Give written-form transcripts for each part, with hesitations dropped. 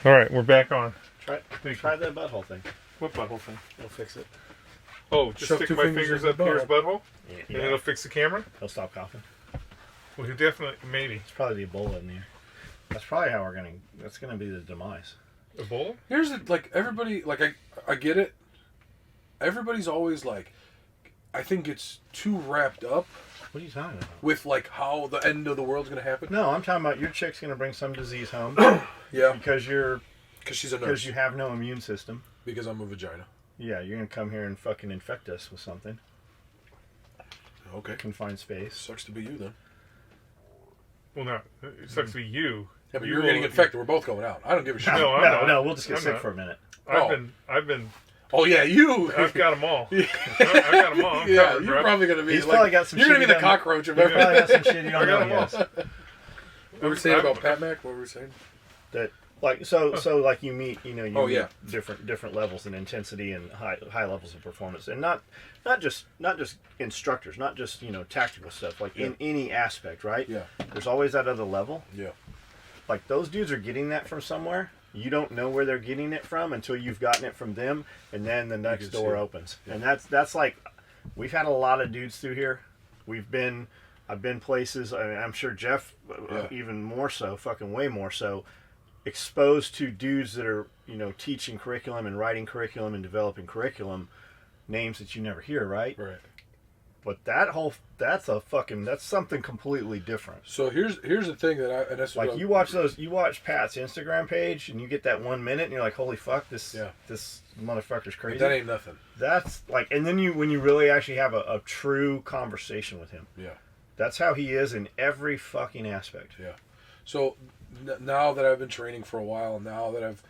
All right, we're back on. Try the butthole thing. What butthole thing? It'll fix it. Oh, just Shove stick 2 my fingers fingers in up the here's butt. butthole, and it'll fix the camera? He'll stop coughing. Well, he definitely, maybe. It's probably the Ebola in there. That's probably how that's gonna be the demise. Ebola? Here's the, like, everybody, like, I get it. Everybody's always like, I think it's too wrapped up What are you talking about? with, like, how the end of the world's going to happen. No, I'm talking about your chick's gonna bring some disease home. Yeah. Because She's a nurse. because you have no immune system. Because I'm a vagina. Yeah, you're gonna come here and fucking infect us with something. Okay. Confined space. Sucks to be you, then. Well, no. It sucks to be you. Yeah, but you're getting infected. We're both going out. I don't give a shit. No, I'm not. No, we'll just get I'm sick not. for a minute. I've been. Oh, yeah, you. I've got them all. I've got them all. I'm Yeah, covered, you're bro. probably going to be He's like, probably got some you're going to shit be he the done- cockroach of You probably everything. got some shit you don't I got know them all. yet. What were we saying about Pat Mac? What were we saying? That like so like you meet yeah. different levels in intensity and high levels of performance, and not just instructors, not just tactical stuff, like in any aspect, right? Yeah. There's always that other level. Yeah. Like those dudes are getting that from somewhere. You don't know where they're getting it from until you've gotten it from them, and then the next door opens. Yeah. And that's like, we've had a lot of dudes through here. I've been places. I mean, I'm sure Jeff even more so, fucking way more so, exposed to dudes that are teaching curriculum and writing curriculum and developing curriculum, names that you never hear, right? Right. But that's something completely different. So here's the thing and that's Like you watch Pat's Instagram page and you get that 1 minute and you're like, holy fuck, this motherfucker's crazy. That ain't nothing. That's like, and then when you really actually have a true conversation with him. Yeah. That's how he is in every fucking aspect. Yeah. So now that I've been training for a while, now that I've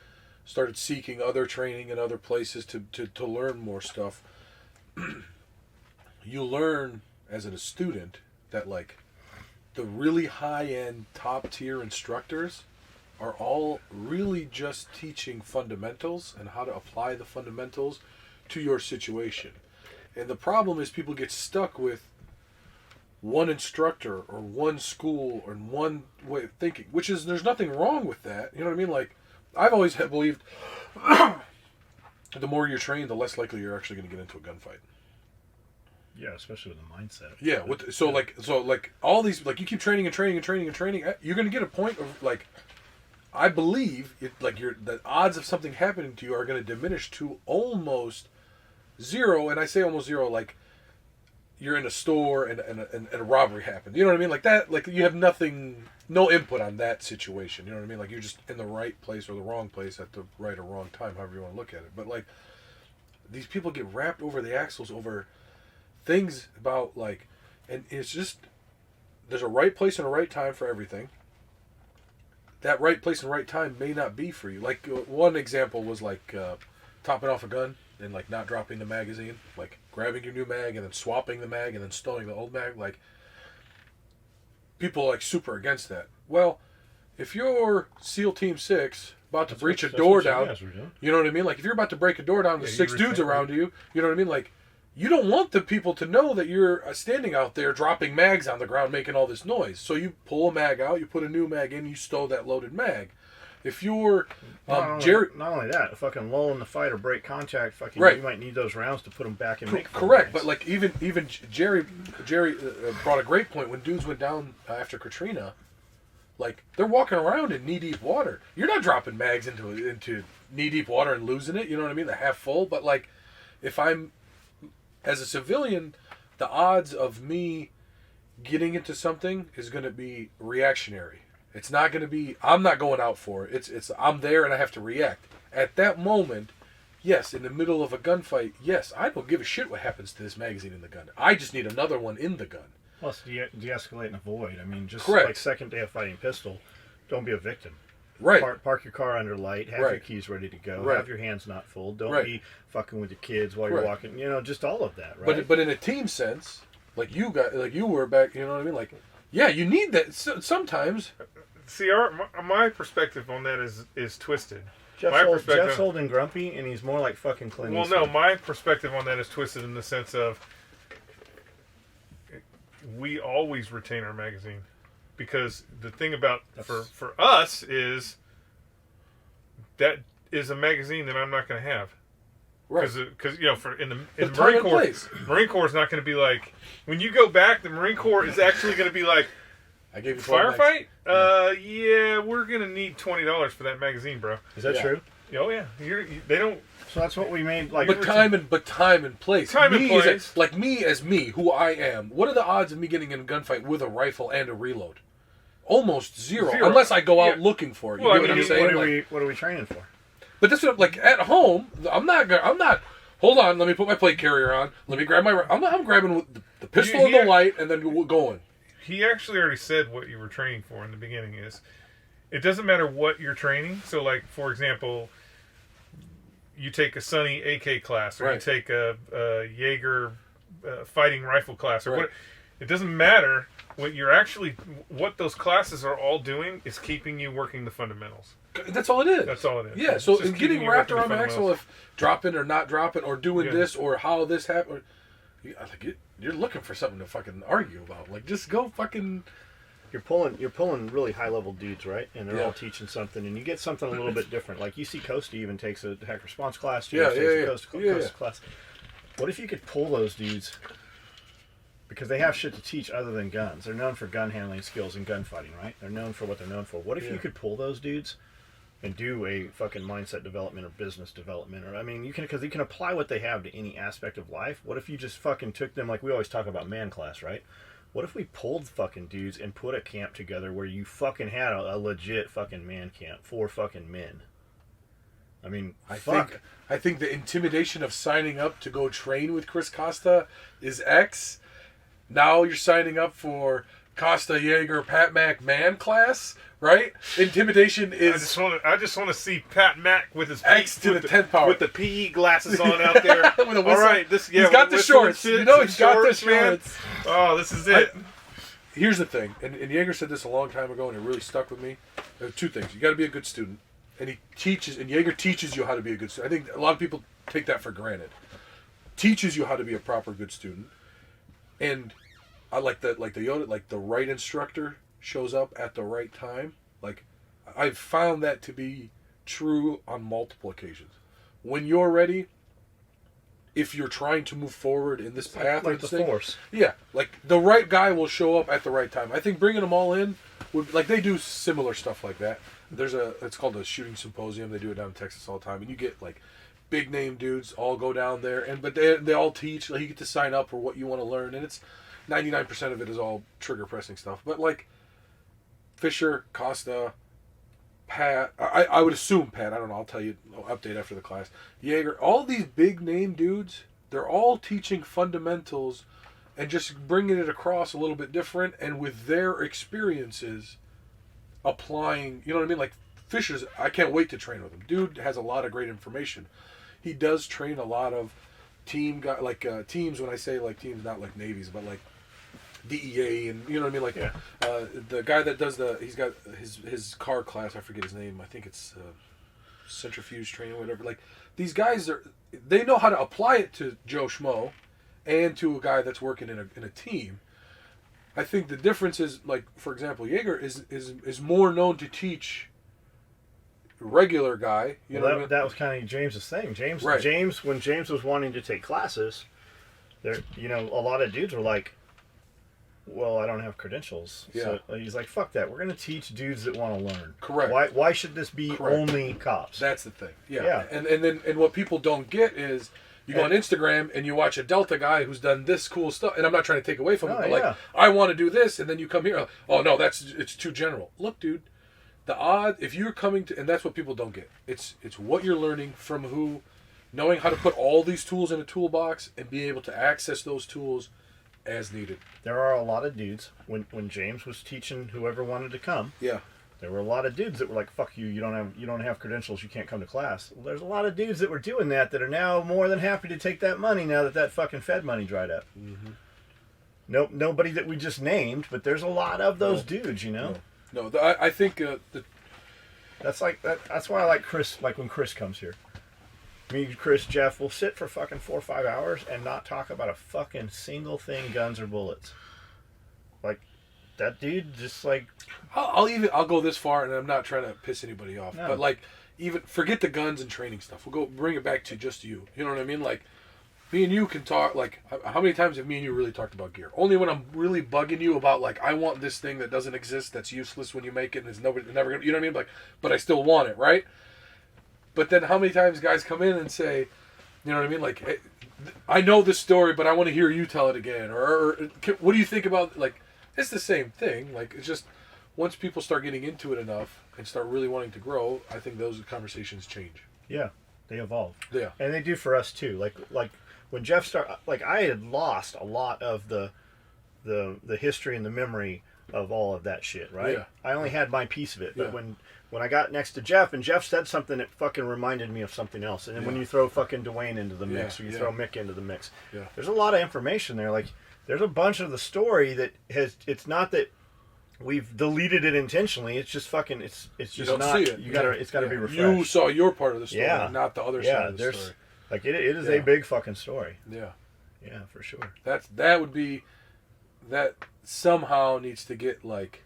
started seeking other training in other places to learn more stuff, you learn as a student that like the really high-end top-tier instructors are all really just teaching fundamentals and how to apply the fundamentals to your situation. And the problem is people get stuck with one instructor or one school or one way of thinking, which is, there's nothing wrong with that. You know what I mean? Like, I've always believed the more you're trained, the less likely you're actually going to get into a gunfight. Yeah, especially with the mindset. Yeah, so all these, like, you keep training and training and training and training, you're going to get a point of, like, I believe the odds of something happening to you are going to diminish to almost zero. And I say almost zero, like, you're in a store and a robbery happened. You know what I mean? Like that, like you have no input on that situation. You know what I mean? Like you're just in the right place or the wrong place at the right or wrong time, however you want to look at it. But like, these people get wrapped over the axles over things about like, and it's just, there's a right place and a right time for everything. That right place and right time may not be for you. Like one example was like topping off a gun and like not dropping the magazine, like grabbing your new mag and then swapping the mag and then stowing the old mag. Like people are like super against that. Well, if you're SEAL Team 6 about to breach a door down, you know what I mean? Like if you're about to break a door down, there's 6 dudes around you, you know what I mean? Like you don't want the people to know that you're standing out there dropping mags on the ground making all this noise. So you pull a mag out, you put a new mag in, you stow that loaded mag. If you're Jerry, not only that, fucking lull in the fight or break contact, fucking right. You might need those rounds to put them back and make. Correct, but like even Jerry brought a great point when dudes went down after Katrina. Like they're walking around in knee deep water. You're not dropping mags into knee deep water and losing it. You know what I mean? They're half full. But like, if I'm as a civilian, the odds of me getting into something is going to be reactionary. It's not going to be, I'm not going out for it. It's I'm there and I have to react. At that moment, yes, in the middle of a gunfight, yes, I don't give a shit what happens to this magazine in the gun. I just need another one in the gun. Plus, de-escalate and avoid. I mean, just Correct. Like second day of fighting pistol, don't be a victim. Right. Park your car under light. Have your keys ready to go. Right. Have your hands not full. Don't be fucking with your kids while you're walking. You know, just all of that, right? But in a team sense, like you were back, you know what I mean? Like, yeah, you need that sometimes. See, my perspective on that is twisted. Jeff's holding grumpy, and he's more like fucking Clint Eastwood. Well, no, my perspective on that is twisted in the sense of we always retain our magazine. Because the thing about for us is that is a magazine that I'm not going to have. Right. Because in the time Marine and Corps, place. Marine Corps is not going to be like, when you go back, the Marine Corps is actually going to be like, I gave you 12 firefight? Yeah, we're going to need $20 for that magazine, bro. Is that true? Oh yeah, they don't. So that's what we made. Like, But time and place. Time and Me place. like me as me, who I am. What are the odds of me getting in a gunfight with a rifle and a reload? Almost zero. Unless I go out looking for it. You Well, know what I'm saying? What are we training for? But that's what, like, at home, I'm not. Hold on, let me put my plate carrier on. Let me grab my. I'm grabbing the pistol and the light, and then going. He actually already said what you were training for in the beginning. Is it doesn't matter what you're training. So, like, for example, you take a Sunny AK class, or you take a Jaeger fighting rifle class, or what. It doesn't matter. What those classes are all doing is keeping you working the fundamentals. That's all it is. That's all it is. Yeah, so getting wrapped around my axle of dropping or not dropping or doing this or how this happened. You're looking for something to fucking argue about. Like, just go fucking... You're pulling really high level dudes, right? And they're all teaching something, and you get something a little bit different. Like, you see Costa even takes a hack response class, James takes a Costa class. What if you could pull those dudes, because they have shit to teach other than guns. They're known for gun handling skills and gunfighting, right? They're known for what they're known for. What if you could pull those dudes and do a fucking mindset development or business development? Or, I mean, because you can apply what they have to any aspect of life. What if you just fucking took them, like we always talk about man class, right? What if we pulled fucking dudes and put a camp together where you fucking had a legit fucking man camp for fucking men? I mean, I think the intimidation of signing up to go train with Chris Costa is X. Now you're signing up for Costa Jaeger Pat Mac man class, right? Intimidation is... I just want to see Pat Mac with his X to the 10th power. with the PE glasses on out there. With a whistle. All right, he's got the shorts. Shit, you know he's got the shorts, man. shorts. Oh, this is it. Here's the thing, and Jaeger said this a long time ago, and it really stuck with me. There are two things. You got to be a good student, and Jaeger teaches you how to be a good student. I think a lot of people take that for granted. Teaches you how to be a proper good student, and I like the Yoda, like the right instructor shows up at the right time. Like, I've found that to be true on multiple occasions. When you're ready, if you're trying to move forward in this path, like the Force. Yeah, like the right guy will show up at the right time. I think bringing them all in would, like, they do similar stuff like that. It's called a shooting symposium. They do it down in Texas all the time, and you get like big name dudes all go down there, but they all teach. Like, you get to sign up for what you want to learn, and it's 99% of it is all trigger pressing stuff. But like Fisher, Costa, Pat, I would assume Pat, I don't know, I'll tell you, I'll update after the class. Jaeger, all these big name dudes, they're all teaching fundamentals and just bringing it across a little bit different, and with their experiences applying, you know what I mean? Like Fisher's, I can't wait to train with him. Dude has a lot of great information. He does train a lot of team teams. When I say like teams, not like navies, but like DEA, and you know what I mean. Like the guy that does he's got his car class. I forget his name. I think it's centrifuge training, or whatever. Like, these guys they know how to apply it to Joe Schmo, and to a guy that's working in a team. I think the difference is, like, for example, Jaeger is more known to teach regular guy. You know what I mean? That was kind of James's thing. James, when James was wanting to take classes, there, you know, a lot of dudes were like, well, I don't have credentials. Yeah. So he's like, fuck that. We're going to teach dudes that want to learn. Correct. Why should this be only cops? That's the thing. Yeah. And what people don't get is, you go on Instagram and you watch a Delta guy who's done this cool stuff, and I'm not trying to take away from him, but like, I want to do this, and then you come here, oh no, it's too general. Look, dude, if you're coming to, and that's what people don't get. It's what you're learning from who, knowing how to put all these tools in a toolbox and be able to access those tools as needed. There are a lot of dudes, when James was teaching whoever wanted to come. Yeah. There were a lot of dudes that were like, fuck you, you don't have credentials, you can't come to class. Well, there's a lot of dudes that were doing that are now more than happy to take that money now that fucking Fed money dried up. Mm-hmm. Nope, nobody that we just named, but there's a lot of those dudes, you know? No, I think that's why I like Chris, like when Chris comes here. Me, Chris, Jeff will sit for fucking 4 or 5 hours and not talk about a fucking single thing, guns or bullets. Like, that dude just like... I'll go this far, and I'm not trying to piss anybody off, but like, even forget the guns and training stuff. We'll go bring it back to just you. You know what I mean? Like, me and you can talk. Like, how many times have me and you really talked about gear? Only when I'm really bugging you about, like, I want this thing that doesn't exist, that's useless when you make it, and it's never gonna. You know what I mean? Like, but I still want it, right? But then how many times guys come in and say, you know what I mean? Like, hey, I know this story, but I want to hear you tell it again. Or what do you think about, like, it's the same thing. Like, it's just, once people start getting into it enough and start really wanting to grow, I think those conversations change. Yeah, they evolve. Yeah. And they do for us, too. Like when Jeff started, like, I had lost a lot of the history and the memory of all of that shit, right? Yeah. I only had my piece of it. But Yeah. when I got next to Jeff, and Jeff said something that fucking reminded me of something else. And then when you throw fucking Dwayne into the mix, or you throw Mick into the mix, there's a lot of information there. Like, there's a bunch of the story that it's not that we've deleted it intentionally. It's just fucking, it's just You don't not, see it. it's gotta be refreshed. You saw your part of the story, Yeah. not the other side of the there's, story. like, it is a big fucking story. Yeah. Yeah, for sure. That would be, that somehow needs to get, like,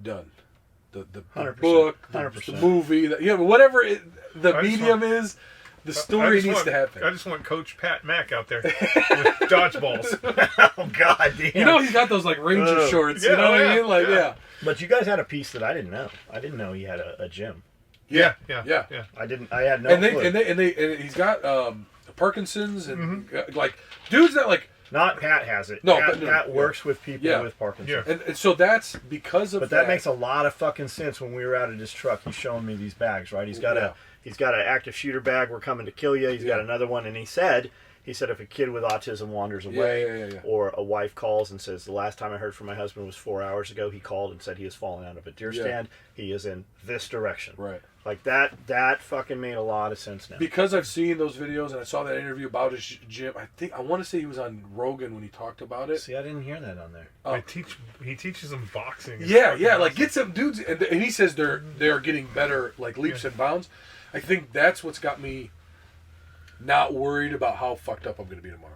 done. The 100%, book, the 100%. movie, whatever the I just medium want- is, the story needs to happen. I just want Coach Pat Mack out there with dodgeballs. Oh, God damn. You know, he's got those, like, Ranger shorts. Yeah, You know what I yeah, mean? Like, yeah. But you guys had a piece that I didn't know. I didn't know he had a gym. Yeah. I had no And clue. and he's got Parkinson's and like dudes that like. Not Pat has it. No, Pat works with people with Parkinson's. Yeah. And so that's because of But that makes a lot of fucking sense. When we were out at his truck, he's showing me these bags, right? He's got an active shooter bag. We're coming to kill you. He's got another one, and he said if a kid with autism wanders away, or a wife calls and says, the last time I heard from my husband was 4 hours ago. He called and said he has fallen out of a deer stand. He is in this direction. Right. Like that fucking made a lot of sense now. Because I've seen those videos and I saw that interview about his gym. I want to say he was on Rogan when he talked about it. See, I didn't hear that on there. He teaches them boxing. It's Yeah, fucking like awesome. get some dudes, and he says they're getting better, like leaps and bounds. I think that's what's got me not worried about how fucked up I'm going to be tomorrow.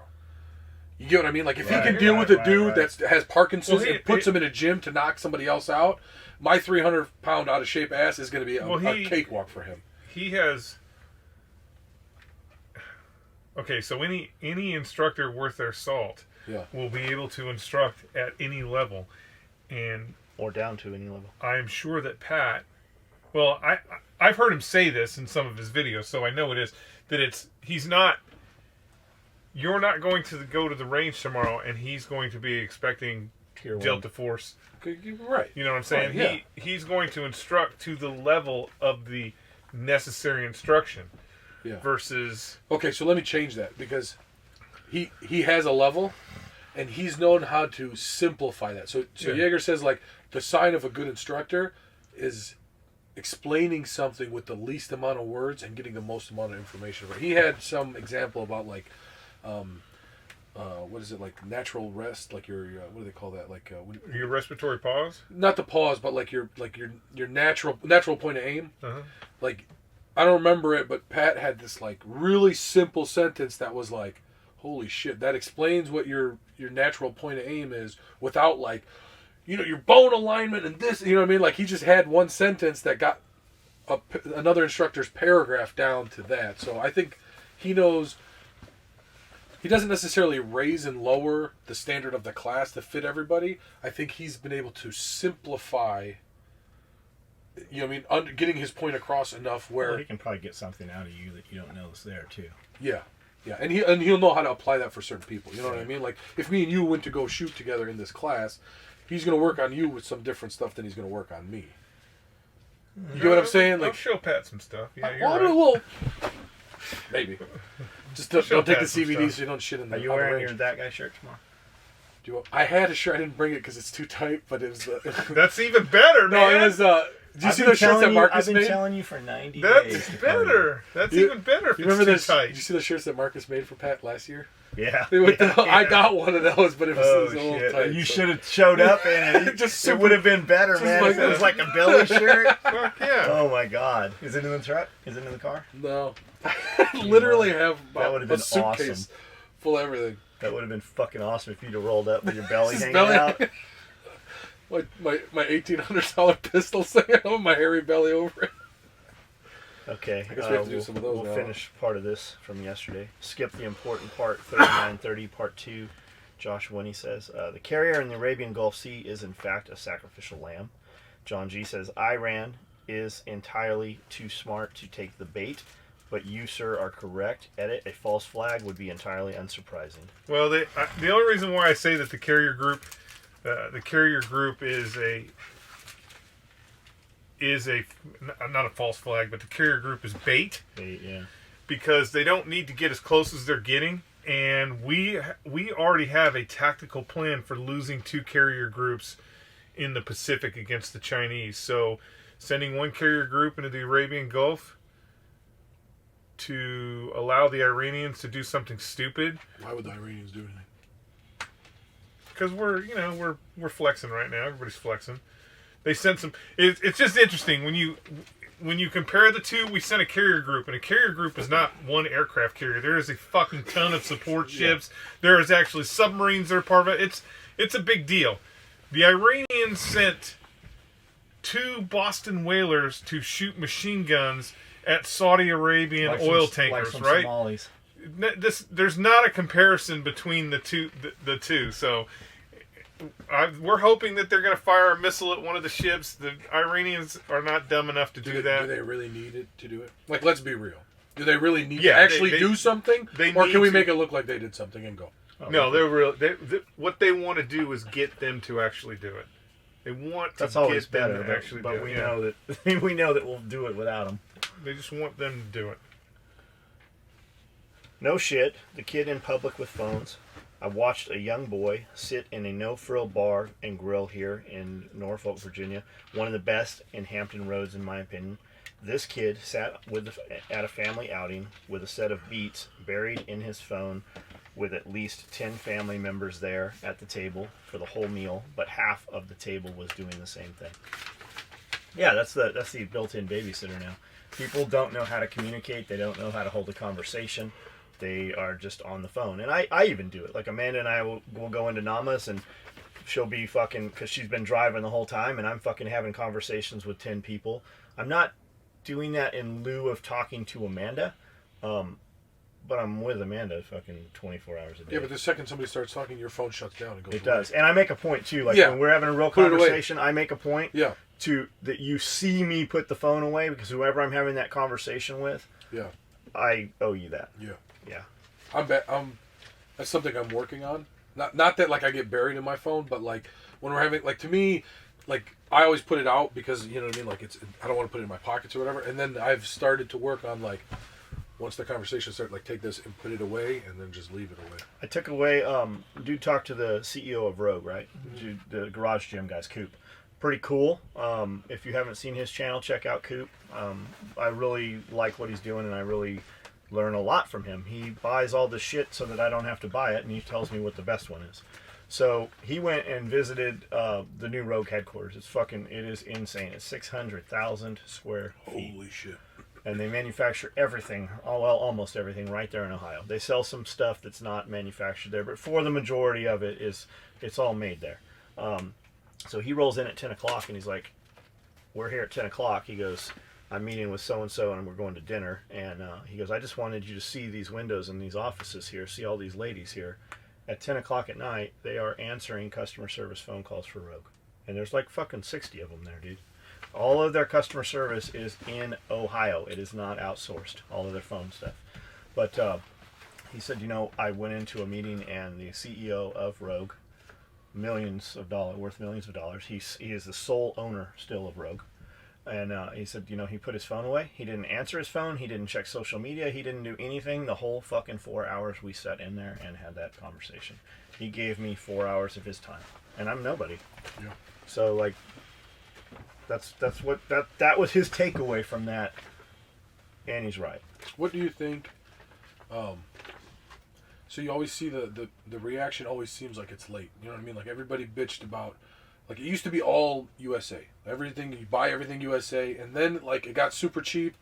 You get what I mean? Like, if he can deal with a dude that has Parkinson's and puts him in a gym to knock somebody else out, my 300-pound out of shape ass is going to be a cakewalk for him. He has. Okay, so any instructor worth their salt will be able to instruct at any level, and Or down to any level. I am sure that Pat. Well, I've heard him say this in some of his videos, so I know it is that he's not. You're not going to go to the range tomorrow, and he's going to be expecting Tier 1. Delta Force. Right. You know what I'm saying? Right, He's going to instruct to the level of the necessary instruction. Yeah. Versus. Okay, so let me change that because he has a level, and he's known how to simplify that. So Jaeger says, like, the sign of a good instructor is explaining something with the least amount of words and getting the most amount of information. He had some example about, like, what is it, like natural rest, like your what do they call that, like Your respiratory pause? not the pause, but like your natural point of aim. Like, I don't remember it, but Pat had this like really simple sentence that was like, holy shit, that explains what your natural point of aim is without, like, you know, your bone alignment and this, you know what I mean? Like, he just had one sentence that got another instructor's paragraph down to that. So I think he knows. He doesn't necessarily raise and lower the standard of the class to fit everybody. I think he's been able to simplify, you know what I mean, getting his point across enough where he can probably get something out of you that you don't know is there too. Yeah, and he'll know how to apply that for certain people. You know what I mean? Like, if me and you went to go shoot together in this class, he's going to work on you with some different stuff than he's going to work on me. You get what I'm saying? Like, I'll show Pat some stuff. Yeah, you're well, right. maybe. Just don't take the CBD so you don't shit in the. Are you wearing your That Guy shirt tomorrow? I had a shirt. I didn't bring it because it's too tight, but it was. That's even better, man. No, it was. Did you see those shirts that Marcus I've made? been telling you for 90 days. That's better. That's even better if You it's remember too this? tight. Did you see the shirts that Marcus made for Pat last year? Yeah. I got one of those, but it was, Oh, a little shit. tight. You so. should have showed up and it Just would have been better, man. like If it was like a Billy shirt. Fuck yeah. Oh my God. Is it in the truck? Is it in the car? No. I literally have That would have a been suitcase awesome. full of everything. That would have been fucking awesome if you'd have rolled up with your belly His hanging belly- out. My $1,800 pistol sitting on my hairy belly over it. Okay, I guess we have to do some of those we'll now. finish part of this from yesterday. Skip the important part, 3930, part 2. Josh Winnie says, the carrier in the Arabian Gulf Sea is in fact a sacrificial lamb. John G says, Iran is entirely too smart to take the bait, but you, sir, are correct. Edit, a false flag would be entirely unsurprising. Well, the only reason why I say that the carrier group is not a false flag, but the carrier group is bait. Bait, yeah. Because they don't need to get as close as they're getting, and we already have a tactical plan for losing 2 carrier groups in the Pacific against the Chinese. So, sending 1 carrier group into the Arabian Gulf to allow the Iranians to do something stupid. Why would the Iranians do anything? Because we're flexing right now. Everybody's flexing. They sent some. It's just interesting when you compare the two. We sent a carrier group, and a carrier group is not 1 aircraft carrier. There is a fucking ton of support ships. There is actually submarines that are part of it. It's a big deal. The Iranians sent 2 Boston whalers to shoot machine guns at Saudi Arabian oil tankers, right? Somalis. There's not a comparison between the two. The two. So we're hoping that they're going to fire a missile at one of the ships. The Iranians are not dumb enough to do that. Do they really need it to do it? Like, let's be real. Do they really need to Yeah, actually they- do something? they Or need can we to. make it look like they did something and go? No, they're real. What they want to do is get them to actually do it. They want to That's always get them better, to actually but do we it. know that we know that we'll do it without them. They just want them to do it. No shit, the kid in public with phones. I watched a young boy sit in a no-frill bar and grill here in Norfolk, Virginia. One of the best in Hampton Roads, in my opinion. This kid sat at a family outing with a set of beats buried in his phone, with at least 10 family members there at the table for the whole meal, but half of the table was doing the same thing. Yeah, that's the built-in babysitter now. People don't know how to communicate. They don't know how to hold a conversation. They are just on the phone. And I even do it. Like, Amanda and I will go into Namas, and she'll be fucking, because she's been driving the whole time, and I'm fucking having conversations with 10 people. I'm not doing that in lieu of talking to Amanda, but I'm with Amanda fucking 24 hours a day. Yeah, but the second somebody starts talking, your phone shuts down and goes It away. does. And I make a point, too. Like, Yeah. when we're having a real Put it away. conversation, I make a point Yeah, that you see me put the phone away, because whoever I'm having that conversation with, yeah, I owe you that. yeah. Yeah. That's something I'm working on. Not that, like, I get buried in my phone, but, like, when we're having, like, to me, like, I always put it out because, you know what I mean, like, I don't want to put it in my pockets or whatever, and then I've started to work on, like, once the conversation starts, like, take this and put it away and then just leave it away. I took away, dude talked to the CEO of Rogue, right? Dude, the garage gym guys, Coop. Pretty cool. If you haven't seen his channel, check out Coop. I really like what he's doing, and I really learn a lot from him. He buys all the shit so that I don't have to buy it, and he tells me what the best one is. So he went and visited the new Rogue headquarters. It is insane. It's 600,000 square feet. Holy shit. And they manufacture everything, almost everything, right there in Ohio. They sell some stuff that's not manufactured there, but for the majority of it, it's all made there. So he rolls in at 10 o'clock, and he's like, we're here at 10 o'clock. He goes, I'm meeting with so-and-so, and we're going to dinner. And he goes, I just wanted you to see these windows in these offices here, see all these ladies here. At 10 o'clock at night, they are answering customer service phone calls for Rogue. And there's like fucking 60 of them there, dude. All of their customer service is in Ohio. It is not outsourced, all of their phone stuff. But he said, I went into a meeting, and the CEO of Rogue, worth millions of dollars. He is the sole owner still of Rogue. And he said, he put his phone away. He didn't answer his phone. He didn't check social media. He didn't do anything. The whole fucking 4 hours we sat in there and had that conversation. He gave me 4 hours of his time. And I'm nobody. Yeah. So, like, that was his takeaway from that. And he's right. What do you think? So you always see the reaction always seems like it's late. You know what I mean? Like, everybody bitched about, like, it used to be all USA. Everything, you buy everything USA, and then, like, it got super cheap,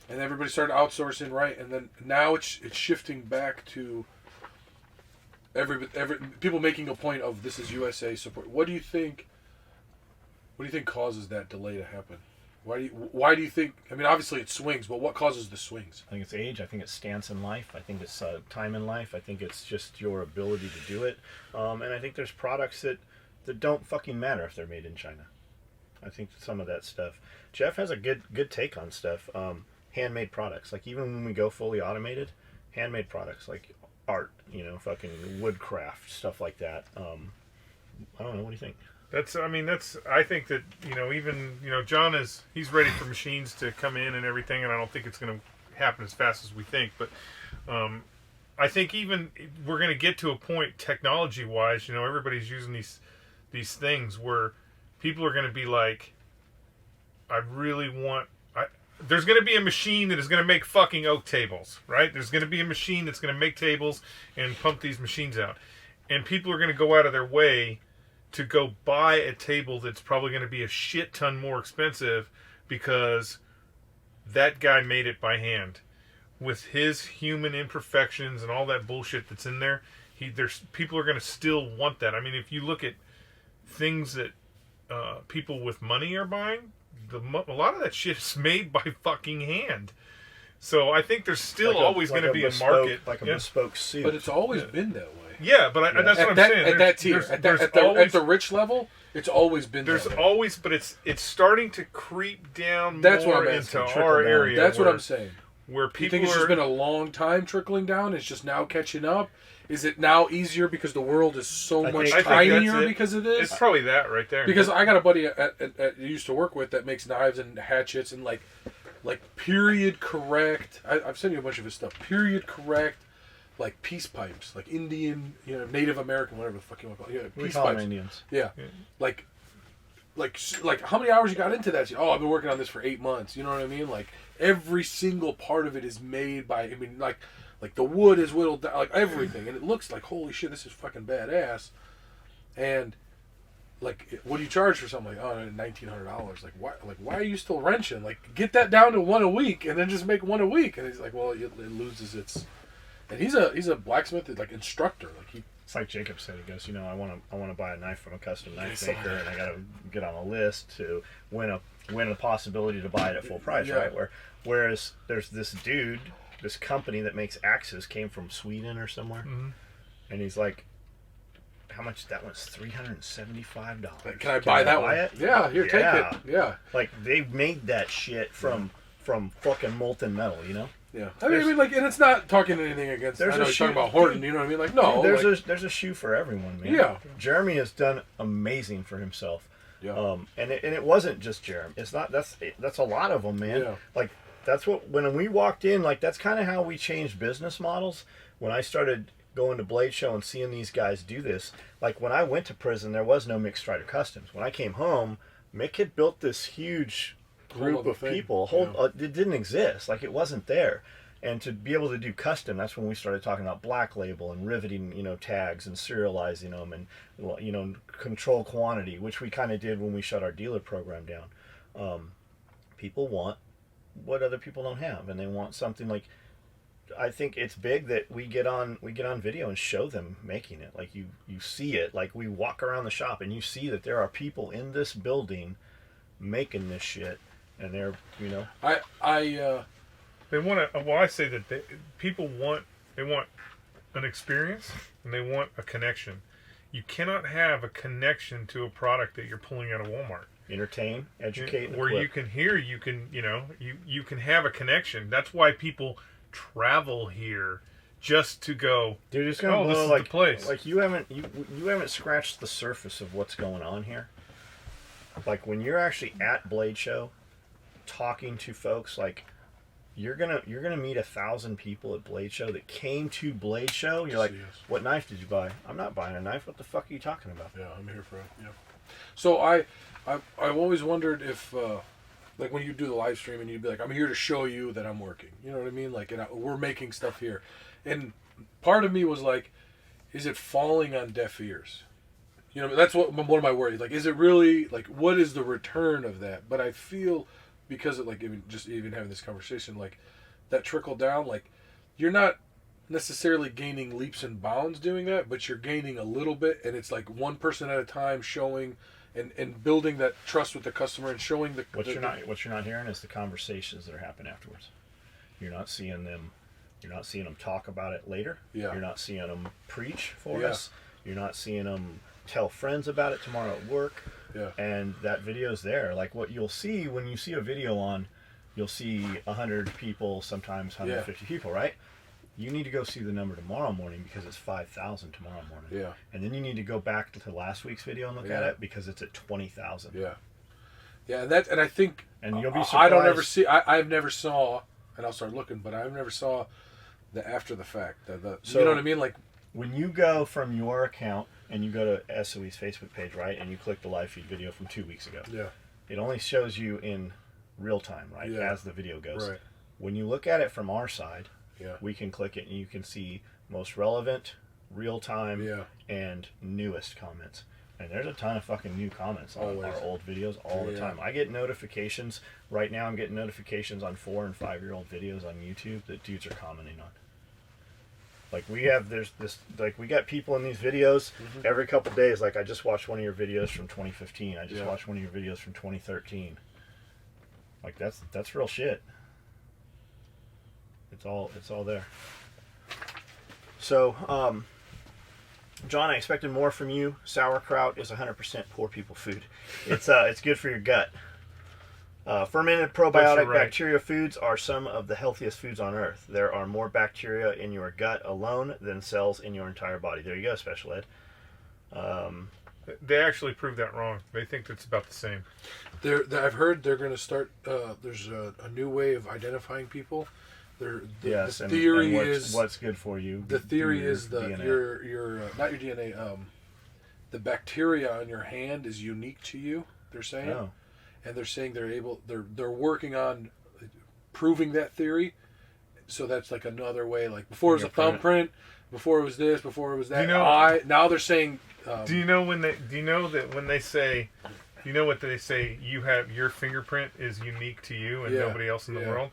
and everybody started outsourcing, right? And then now it's shifting back to every people making a point of this is USA support. What do you think causes that delay to happen? Why do you think? I mean, obviously it swings, but what causes the swings? I think it's age. I think it's stance in life. I think it's time in life. I think it's just your ability to do it. And I think there's products that don't fucking matter if they're made in China. I think some of that stuff. Jeff has a good take on stuff. Handmade products. Like even when we go fully automated, handmade products like art, fucking woodcraft, stuff like that. I don't know. What do you think? I think that, even, John he's ready for machines to come in and everything, and I don't think it's going to happen as fast as we think, but I think even we're going to get to a point technology-wise, everybody's using these things where people are going to be like, there's going to be a machine that is going to make fucking oak tables, right? There's going to be a machine that's going to make tables and pump these machines out. And people are going to go out of their way to go buy a table that's probably going to be a shit ton more expensive because that guy made it by hand. With his human imperfections and all that bullshit that's in there, people are going to still want that. I mean, if you look at things that people with money are buying, a lot of that shit is made by fucking hand. So I think there's still always going to be a market. Like a bespoke suit. But it's always been that way. Yeah, but that's what I'm saying. At that tier, at the rich level, it's always been there's that way. always, but it's starting to creep down That's more what I'm into asking. our area. That's what I'm saying. Where You people think it's just been a long time trickling down? It's just now catching up? Is it now easier because the world is so much tinier because of this? It's probably that right there. Because I got a buddy at used to work with that makes knives and hatchets and like period correct. I've sent you a bunch of his stuff. Period correct, like peace pipes, like Indian, Native American, whatever the fuck you want to call it. Yeah, peace pipes. Indians. Yeah. Like how many hours you got into that? Oh, I've been working on this for 8 months. You know what I mean? Like every single part of it is made by. I mean, like the wood is whittled down, like everything, and it looks like holy shit, this is fucking badass. And like, what do you charge for something? Like, $1,900. Like, why are you still wrenching? Like, get that down to one a week, and then just make one a week. And he's like, well, it loses its. And he's a blacksmith, like instructor. Like he. It's like Jacob said. He goes, I want to buy a knife from a custom knife maker, and I got to get on a list to win a possibility to buy it at full price, right? Whereas there's this dude. This company that makes axes came from Sweden or somewhere, and he's like, "How much? That one's $375. Can I buy that one? It? Yeah, here, take it. Yeah, like they made that shit from fucking molten metal, Yeah, I mean, like, and it's not talking anything against. I know you're talking about Horton, you know what I mean? Like, no, dude, there's a shoe for everyone, man. Yeah, Jeremy has done amazing for himself. Yeah, and it wasn't just Jeremy. It's not. That's a lot of them, man. Yeah. Like. That's when we walked in, like that's kind of how we changed business models. When I started going to Blade Show and seeing these guys do this, like when I went to prison, there was no Mick Strider Customs. When I came home, Mick had built this huge group of people. It didn't exist, like it wasn't there. And to be able to do custom, that's when we started talking about black label and riveting, tags and serializing them and control quantity, which we kind of did when we shut our dealer program down. People want what other people don't have, and they want something like. I think it's big that we get on video and show them making it. Like you see it. Like we walk around the shop and you see that there are people in this building making this shit, and they're they want to. Well, I say that people want an experience and they want a connection. You cannot have a connection to a product that you're pulling out of Walmart. Entertain, educate, where you can hear, you can have a connection. That's why people travel here just to go. They're just gonna this is the place. Like you haven't scratched the surface of what's going on here. Like when you're actually at Blade Show, talking to folks, like you're gonna meet 1,000 people at Blade Show that came to Blade Show. You're like, what knife did you buy? I'm not buying a knife. What the fuck are you talking about? Yeah, I'm here for it. Yeah. So I've always wondered if, like when you do the live stream and you'd be like, I'm here to show you that I'm working. You know what I mean? Like, we're making stuff here. And part of me was like, is it falling on deaf ears? That's one of my worries. Like, is it really, like, what is the return of that? But I feel, because of, like, even having this conversation, like, that trickle down, like, you're not necessarily gaining leaps and bounds doing that, but you're gaining a little bit, and it's like one person at a time showing. and building that trust with the customer and showing what you're not hearing is the conversations that are happening afterwards. You're not seeing them talk about it later. Yeah. You're not seeing them preach for us. You're not seeing them tell friends about it tomorrow at work. Yeah. And that video's there. Like what you'll see when you see a video on, you'll see 100 people, sometimes 150 people, right? You need to go see the number tomorrow morning because it's 5,000 tomorrow morning. Yeah. And then you need to go back to last week's video and look at it because it's at 20,000. Yeah. Yeah, and I think, and you'll be surprised. I've never saw, and I'll start looking, but I've never saw the after the fact. So, you know what I mean? Like, when you go from your account and you go to SOE's Facebook page, right, and you click the live feed video from 2 weeks ago, it only shows you in real time, right, as the video goes. Right. When you look at it from our side, we can click it and you can see most relevant, real time, and newest comments. And there's a ton of fucking new comments on our old videos all the time. I get notifications. Right now I'm getting notifications on 4 and 5 year old videos on YouTube that dudes are commenting on. Like we got people in these videos every couple days. Like I just watched one of your videos from 2015. I just watched one of your videos from 2013. Like that's real shit. It's all there. So, John, I expected more from you. Sauerkraut is 100% poor people food. It's good for your gut. Fermented probiotic bacteria foods are some of the healthiest foods on earth. There are more bacteria in your gut alone than cells in your entire body. There you go, Special Ed. They actually proved that wrong. They think it's about the same. I've heard they're going to start. There's a new way of identifying people. The theory is what's good for you. The theory is that DNA. your not your DNA. The bacteria on your hand is unique to you. They're saying, and they're saying they're working on proving that theory. So that's like another way. Like before it was a thumbprint. Before it was this. Before it was that. Now they're saying. Um, do you know what they say? Your fingerprint is unique to you and nobody else in the world.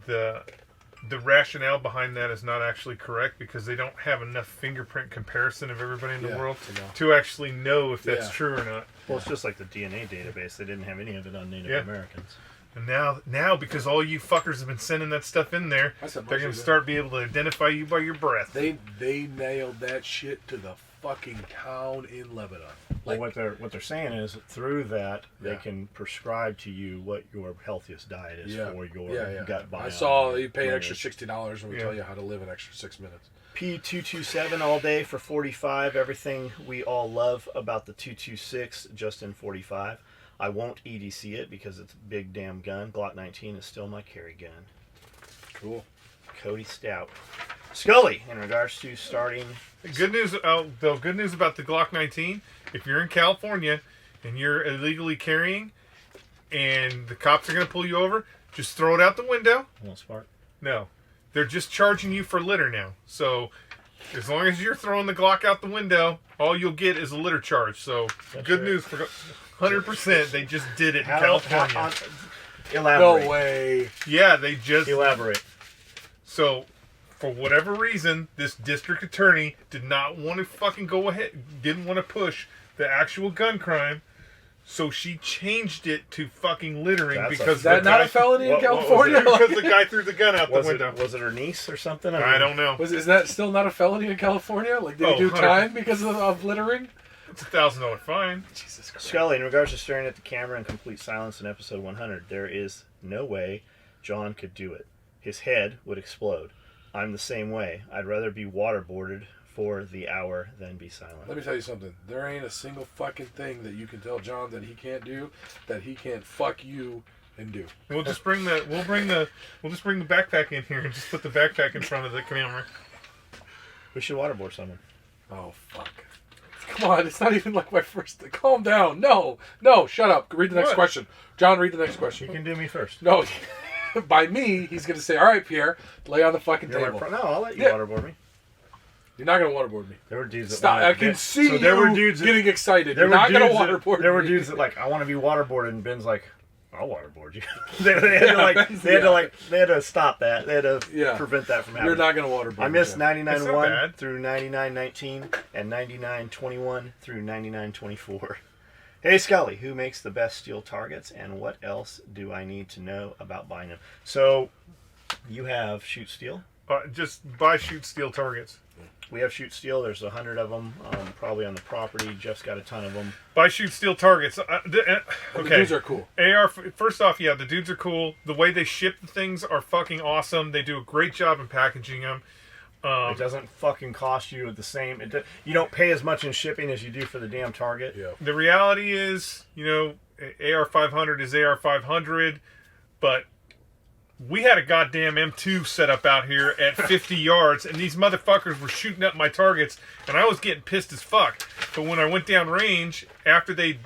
The rationale behind that is not actually correct because they don't have enough fingerprint comparison of everybody in the world to actually know if that's true or not. Well, it's just like the DNA database. They didn't have any of it on Native Americans. And now, because all you fuckers have been sending that stuff in there, they're going to start being able to identify you by your breath. They nailed that shit to the fucking town in Lebanon. Like, well, what they're saying is through that they can prescribe to you what your healthiest diet is for your gut biome. I saw you pay an extra $60 and we tell you how to live an extra 6 minutes. P227 all day for 45. Everything we all love about the 226 just in 45. I won't EDC it because it's a big damn gun. Glock 19 is still my carry gun. Cool. Cody Stout. Skully, in regards to starting... Good news about the Glock 19, if you're in California and you're illegally carrying and the cops are going to pull you over, just throw it out the window. Won't spark? No. They're just charging you for litter now. So as long as you're throwing the Glock out the window, all you'll get is a litter charge. So good news for 100%. They just did it in California. Elaborate. No way. Yeah, they just... Elaborate. So... For whatever reason, this district attorney did not want to fucking go ahead, didn't want to push the actual gun crime, so she changed it to fucking littering because is that not a felony in California? Because the guy threw the gun out the window. Was it her niece or something? I don't know. Is that still not a felony in California? Like, did he do time because of littering? It's a $1,000 fine. Jesus Christ. Skully, in regards to staring at the camera in complete silence in episode 100, there is no way John could do it. His head would explode. I'm the same way. I'd rather be waterboarded for the hour than be silent. Let me tell you something. There ain't a single fucking thing that you can tell John that he can't do, that he can't fuck you and do. We'll just bring the backpack in here and just put the backpack in front of the camera. We should waterboard someone. Oh fuck. Come on, it's not even like my first... Calm down. No, shut up. Read the next question. John, read the next question. You can do me first. No. By me, he's going to say, all right, Pierre, lay on the fucking table. No, I'll let you waterboard me. You're not going to waterboard me. There were dudes that... Stop. I can see you getting excited. You're not going to waterboard me. There were dudes that, like, I want to be waterboarded, and Ben's like, all I'll waterboard you. they had to stop that. They had to prevent that from happening. You're not going to waterboard. I missed 99-1 bad. through 99-19 and 99-21 through 99-24. Hey, Skully, who makes the best steel targets, and what else do I need to know about buying them? So, you have shoot steel. Just buy shoot steel targets. We have shoot steel. There's 100 of them, probably on the property. Jeff's got a ton of them. Buy shoot steel targets. The dudes are cool. First off, the dudes are cool. The way they ship the things are fucking awesome. They do a great job in packaging them. It doesn't fucking cost you the same. You don't pay as much in shipping as you do for the damn target. Yeah. The reality is, AR-500 is AR-500, but we had a goddamn M2 set up out here at 50 yards, and these motherfuckers were shooting up my targets, and I was getting pissed as fuck. But when I went down range, after they'd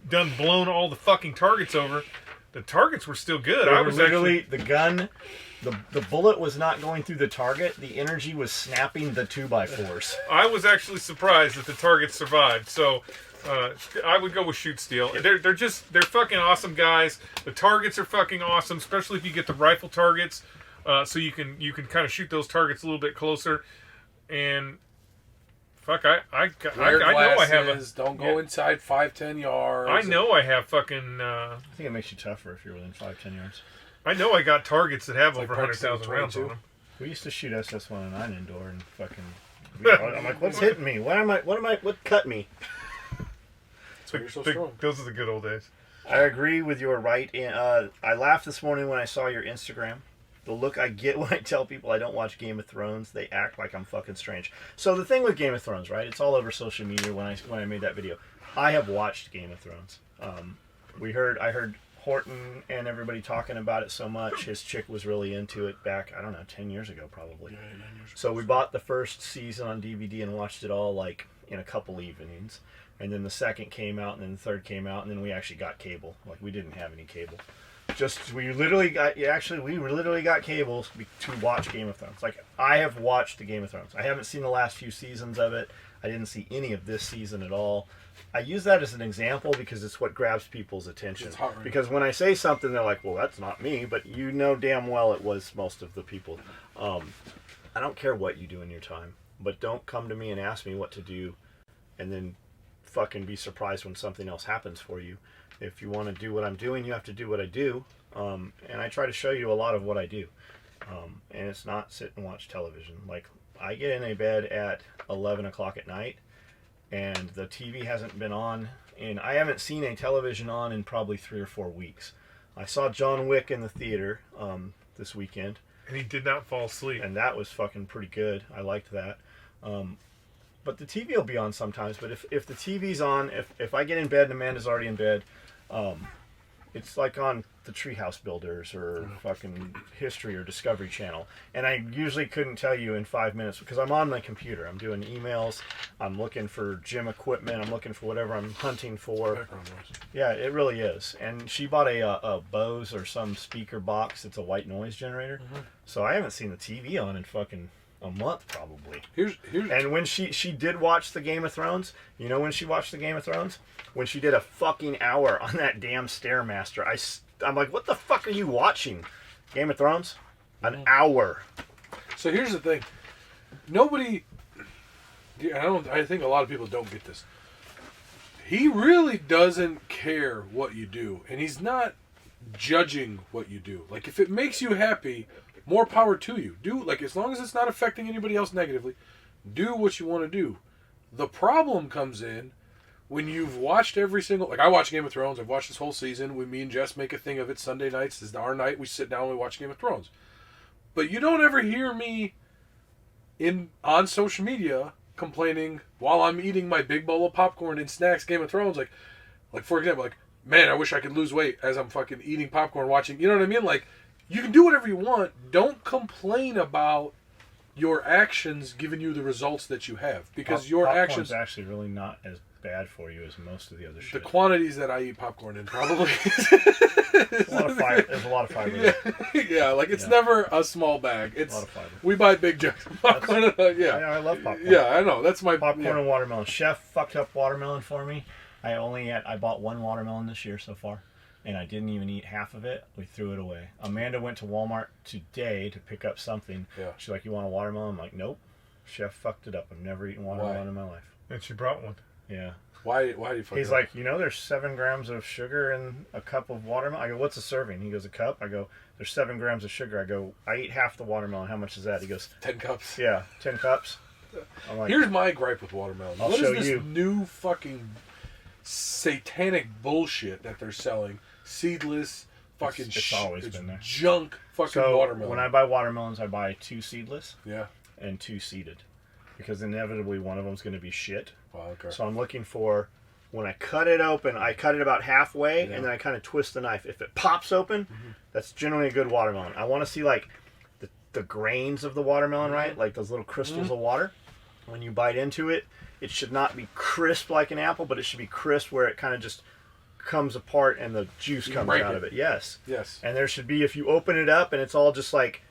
done blown all the fucking targets over, the targets were still good. I was literally, the gun, the bullet was not going through the target. The energy was snapping the 2x4s. I was actually surprised that the targets survived, so... I would go with shoot steel. They're fucking awesome guys. The targets are fucking awesome, especially if you get the rifle targets, so you can kind of shoot those targets a little bit closer. And fuck, I know I have a. Don't go inside 5-10 yards. I know I have fucking. I think it makes you tougher if you're within 5-10 yards. I know I got targets that have It's over like 100,000 rounds on them. We used to shoot SS-109 indoor and fucking. I'm like, what's hitting me? What cut me? You're so strong. Those are the good old days. I agree with your right. I laughed this morning when I saw your Instagram. The look I get when I tell people I don't watch Game of Thrones, they act like I'm fucking strange. So the thing with Game of Thrones, right? It's all over social media when I made that video. I have watched Game of Thrones. I heard Horton and everybody talking about it so much. His chick was really into it back, I don't know, 10 years ago probably. Yeah, 9 years ago. So we bought the first season on DVD and watched it all like in a couple evenings. And then the second came out, and then the third came out, and then we actually got cable. Like, we didn't have any cable. We literally got cable to watch Game of Thrones. Like, I have watched the Game of Thrones. I haven't seen the last few seasons of it. I didn't see any of this season at all. I use that as an example because it's what grabs people's attention. It's hot right because when I say something, they're like, well, that's not me. But you know damn well it was most of the people. I don't care what you do in your time. But don't come to me and ask me what to do and then fucking be surprised when something else happens for you. If you want to do what I'm doing, you have to do what I do. And I try to show you a lot of what I do. And it's not sit and watch television. Like, I get in a bed at 11 o'clock at night, and the TV hasn't been on, and I haven't seen a television on in probably 3 or 4 weeks. I saw John Wick in the theater this weekend. And he did not fall asleep. And that was fucking pretty good. I liked that. But the TV will be on sometimes. But if the TV's on, if I get in bed and Amanda's already in bed, it's like on the Treehouse Builders or fucking History or Discovery Channel. And I usually couldn't tell you in 5 minutes because I'm on my computer. I'm doing emails. I'm looking for gym equipment. I'm looking for whatever I'm hunting for. Yeah, it really is. And she bought a Bose or some speaker box. It's a white noise generator. Mm-hmm. So I haven't seen the TV on in fucking a month probably. And when she did watch the Game of Thrones, you know when she watched the Game of Thrones? When she did a fucking hour on that damn Stairmaster. I'm like, what the fuck are you watching? Game of Thrones? An hour. So here's the thing. I think a lot of people don't get this. He really doesn't care what you do, and he's not judging what you do. Like, if it makes you happy, more power to you. As long as it's not affecting anybody else negatively, do what you want to do. The problem comes in when you've watched every single... Like, I watch Game of Thrones. I've watched this whole season. Me and Jess make a thing of it Sunday nights. This is our night. We sit down and we watch Game of Thrones. But you don't ever hear me on social media complaining while I'm eating my big bowl of popcorn and snacks Game of Thrones. Like for example, man, I wish I could lose weight as I'm fucking eating popcorn watching... You know what I mean? Like, you can do whatever you want. Don't complain about your actions giving you the results that you have. Because your actions... Popcorn's actually really not as bad for you as most of the other shit. The quantities that I eat popcorn in probably... There's a lot of fiber. Yeah, it's never a small bag. It's a lot of fiber. We buy big jugs of popcorn. I love popcorn. Yeah, I know. That's my... Popcorn and watermelon. Chef fucked up watermelon for me. I bought one watermelon this year so far. and I didn't even eat half of it. We threw it away. Amanda went to Walmart today to pick up something. Yeah. She's like, "You want a watermelon?" I'm like, "Nope. Chef fucked it up. I've never eaten watermelon in my life." And she brought one. Yeah. Why do you fuck He's it up? like, there's 7 grams of sugar in a cup of watermelon. I go, "What's a serving?" He goes, "A cup." I go, "There's 7 grams of sugar." I go, "I eat half the watermelon. How much is that?" He goes, 10 cups. "Yeah, 10 cups." I'm like, Here's my gripe with watermelon. I'll What show is this you. new fucking satanic bullshit that they're selling? Seedless fucking It's always been there. junk fucking so watermelon. when I buy watermelons, I buy 2 seedless Yeah. and 2 seeded, because inevitably one of them's going to be shit. Wow, okay. So I'm looking for, when I cut it open, I cut it about halfway, Yeah. and then I kind of twist the knife. If it pops open, that's generally a good watermelon. I want to see like the grains of the watermelon, right? Like those little crystals of water. When you bite into it, it should not be crisp like an apple, but it should be crisp where it kind of just comes apart and the juice You comes break out it. of it. Yes. Yes. And there should be, if you open it up and it's all just like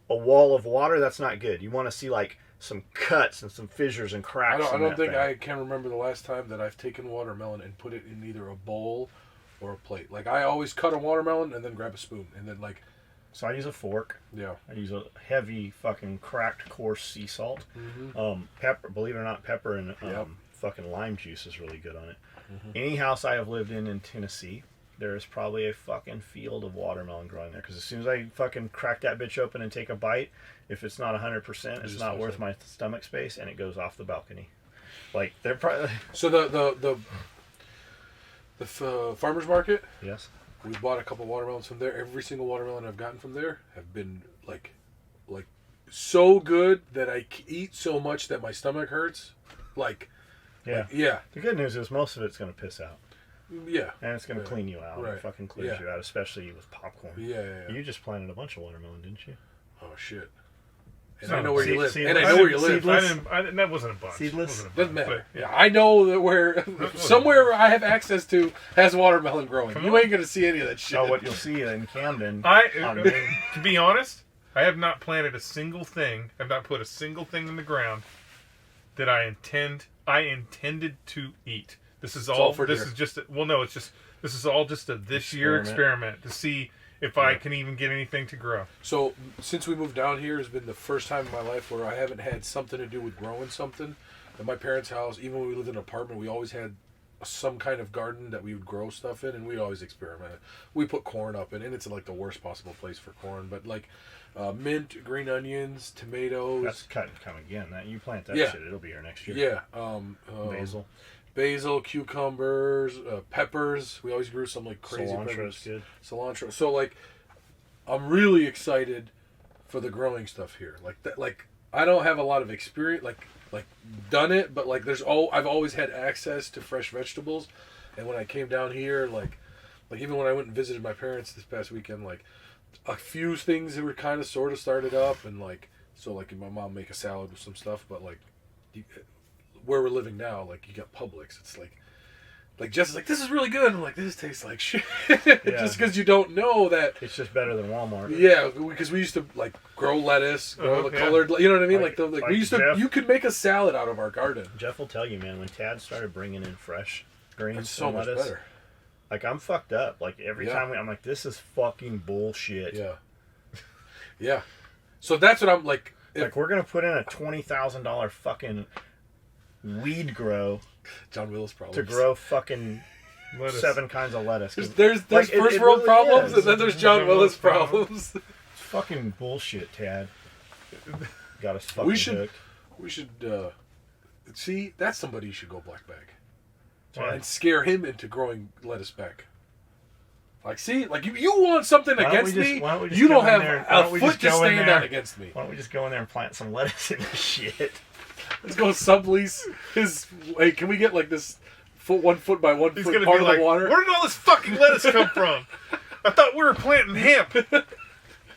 a wall of water, that's not good. You want to see like some cuts and some fissures and cracks. I in don't that think thing. I can remember the last time that I've taken watermelon and put it in either a bowl or a plate. Like I always cut a watermelon and then grab a spoon and then like So I use a fork. yeah. I use a heavy fucking cracked coarse sea salt. Pepper, believe it or not, pepper and Yep. fucking lime juice is really good on it. Any house I have lived in Tennessee, there is probably a fucking field of watermelon growing there. Because as soon as I fucking crack that bitch open and take a bite, if it's not 100%, it's just not goes worth up. my stomach space, and it goes off the balcony. Like they're probably So the farmers market, yes. we bought a couple watermelons from there. Every single watermelon I've gotten from there have been like so good that I eat so much that my stomach hurts. Yeah. Yeah. The good news is most of it's going to piss out. Yeah. And it's going to clean you out. Right. It fucking clears Yeah. you out, especially with popcorn. Yeah. You just planted a bunch of watermelon, didn't you? Oh shit. And So, I know where you live. seedless- And I know where you live. seedless- That wasn't a bunch. Seedless? Wasn't a bunch, Doesn't matter. but, Yeah, I know that where somewhere I have access to has watermelon growing. You ain't gonna see any of that shit. Oh, what you'll see in Camden. To be honest, I have not planted a single thing. I've not put a single thing in the ground that I intended to eat. This is all. for This deer. is just. Well, no, it's just. This is all just a this year experiment to see if I can even get anything to grow. So since we moved down here, has been the first time in my life where I haven't had something to do with growing something. At my parents' house, even when we lived in an apartment, we always had some kind of garden that we would grow stuff in, and we always experimented. We put corn up in, and it's like the worst possible place for corn, but like mint, green onions, tomatoes. That's come again. That you plant that Yeah. shit, it'll be here next year. Yeah. Basil, cucumbers, peppers. We always grew some like crazy cilantro peppers. is good. Cilantro. So like, I'm really excited for the growing stuff here. Like that. Like I don't have a lot of experience. Like done it, but like I've always had access to fresh vegetables, and when I came down here, like even when I went and visited my parents this past weekend, like a few things that were kind of sort of started up, and like so like my mom make a salad with some stuff, but like where we're living now, like you got Publix, it's like Jess is like, this is really good. I'm like, this tastes like shit. Just because you don't know that. It's just better than Walmart. Yeah, because we used to like grow lettuce, grow the colored. You know what I mean? Like we used to. Jeff, You could make a salad out of our garden. Jeff will tell you, man. When Tad started bringing in fresh greens, It's so and much lettuce, better. like I'm fucked up. Like every time I'm like, this is fucking bullshit. Yeah. Yeah. So that's what I'm like. Like we're gonna put in a $20,000 fucking weed grow John Willis problems. to grow fucking Lettuce. 7 kinds of lettuce. There's Like, first it world really problems, is. and then there's John Willis problems. It's fucking bullshit, Tad. Got us fucking We should. hooked. We should see. That's somebody you should go black bag Tad, and scare him into growing lettuce back. Like, see, like you want something Why don't against we just- me, why don't we just you go don't in have there- why a don't we foot just to go in stand there? on against me. why don't we just go in there and plant some lettuce in this shit? Let's go sublease his. Hey, can we get like this 1 foot by 1 He's foot gonna part be of like, the water? where did all this fucking lettuce come from? I thought we were planting hemp.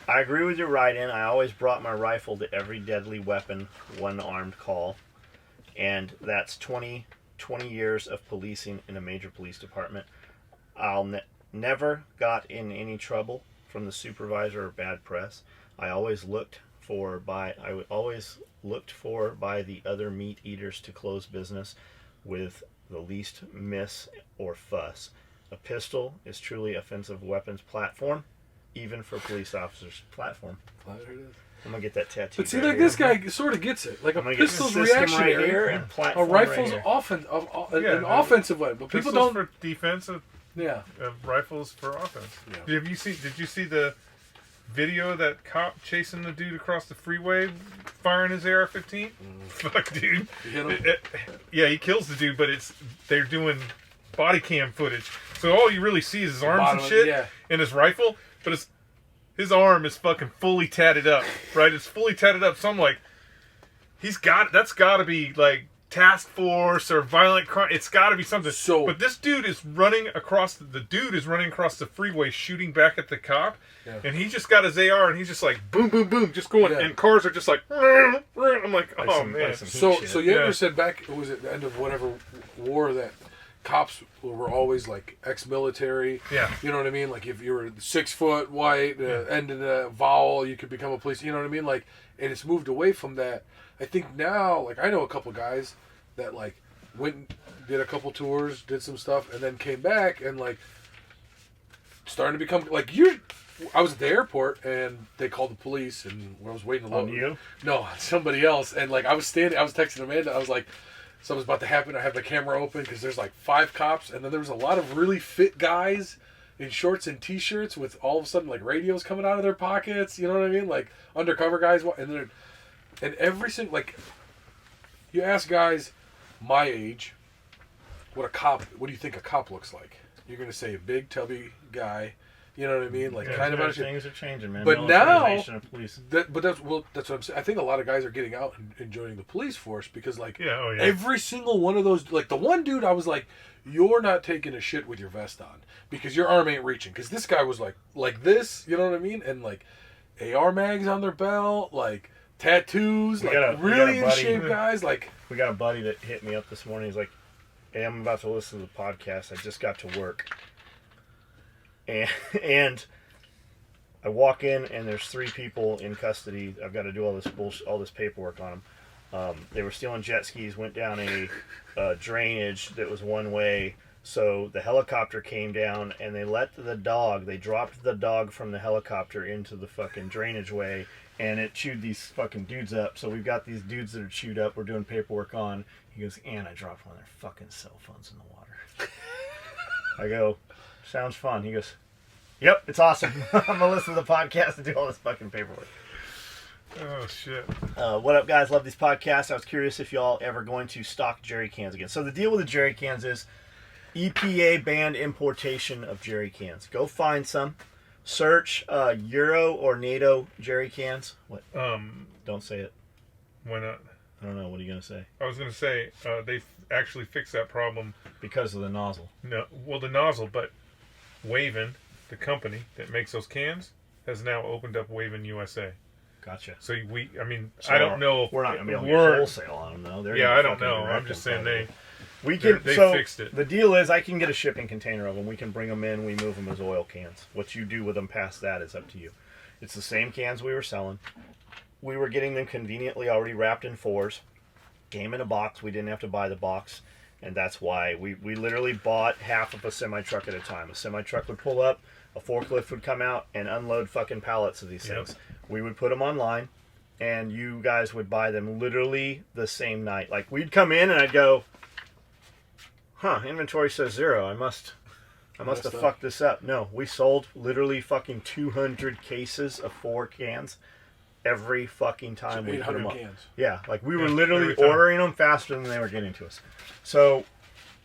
I agree with you, Ryden. I always brought my rifle to every deadly weapon, one-armed call. And that's 20 years of policing in a major police department. I'll never got in any trouble from the supervisor or bad press. I always looked for by the other meat eaters to close business with the least miss or fuss. A pistol is truly offensive weapons platform, even for police officers. Platform. There it is. I'm gonna get that tattoo. But see, like this guy sort of gets it. Like a pistol's right reactionary, here and a rifle's right an offensive weapon. But people don't. For defensive. Yeah. Rifles for offense. Yeah. Did you see the video of that cop chasing the dude across the freeway, firing his AR-15? Fuck, dude. You hit him? Yeah, he kills the dude, but they're doing body cam footage, so all you really see is his arms and shit, and his rifle. But his arm is fucking fully tatted up, right? It's fully tatted up. So I'm like, that's got to be like task force or violent crime. It's got to be something. But this dude is running across the freeway, shooting back at the cop, and he just got his AR and he's just like boom, boom, boom, just going, and cars are just like. I'm like, oh man. So you ever said back? Was it the end of whatever war that cops were always like ex-military? Yeah. You know what I mean? Like if you were 6 foot, white, ended a vowel, you could become a police. You know what I mean? Like, and it's moved away from that. I think now, like I know a couple guys that like went, did a couple tours, did some stuff, and then came back and like starting to become like I was at the airport and they called the police and I was waiting to load. On you? No, somebody else. And like I was texting Amanda. I was like, something's about to happen. I have the camera open because there's like 5 cops, and then there was a lot of really fit guys in shorts and t-shirts with all of a sudden like radios coming out of their pockets. You know what I mean? Like undercover guys, and every single like, you ask guys my age, what do you think a cop looks like? You're gonna say a big tubby guy. You know what I mean? Like kind of things are changing, man. But now, that's what I'm saying. I think a lot of guys are getting out and joining the police force because, like, every single one of those, like the one dude, I was like, you're not taking a shit with your vest on because your arm ain't reaching. Because this guy was like this, you know what I mean? And like AR mags on their belt, like tattoos, really in shape guys. Like we got a buddy that hit me up this morning. He's like, "Hey, I'm about to listen to the podcast. I just got to work." And I walk in and there's 3 people in custody. I've got to do all this bullshit, all this paperwork on them. They were stealing jet skis, went down a drainage that was one way. So the helicopter came down and they dropped the dog from the helicopter into the fucking drainage way, and it chewed these fucking dudes up. So we've got these dudes that are chewed up. We're doing paperwork on. He goes, and I dropped one of their fucking cell phones in the water. I go, sounds fun. He goes, yep, it's awesome. I'm going to listen to the podcast and do all this fucking paperwork. Oh, shit. What up, guys? Love these podcasts. I was curious if y'all ever going to stock jerry cans again. So the deal with the jerry cans is EPA banned importation of jerry cans. Go find some. Search Euro or NATO jerry cans. What? Don't say it. Why not? I don't know. What are you going to say? I was going to say they actually fixed that problem. Because of the nozzle. No, well, the nozzle, but Wavin, the company that makes those cans, has now opened up Wavin USA. Gotcha. So I don't know if we're not going to be able to wholesale on them, though. I don't know. I'm just saying they fixed it. The deal is I can get a shipping container of them. We can bring them in. We move them as oil cans. What you do with them past that is up to you. It's the same cans we were selling. We were getting them conveniently already wrapped in 4s. Came in a box. We didn't have to buy the box. And that's why we literally bought half of a semi-truck at a time. A semi-truck would pull up, a forklift would come out and unload fucking pallets of these things. We would put them online, and you guys would buy them literally the same night. Like, we'd come in and I'd go, inventory says 0. I must have fucked this up. No, we sold literally fucking 200 cases of 4 cans every fucking time we put them up. Cans. Yeah, like we were literally ordering them faster than they were getting to us. So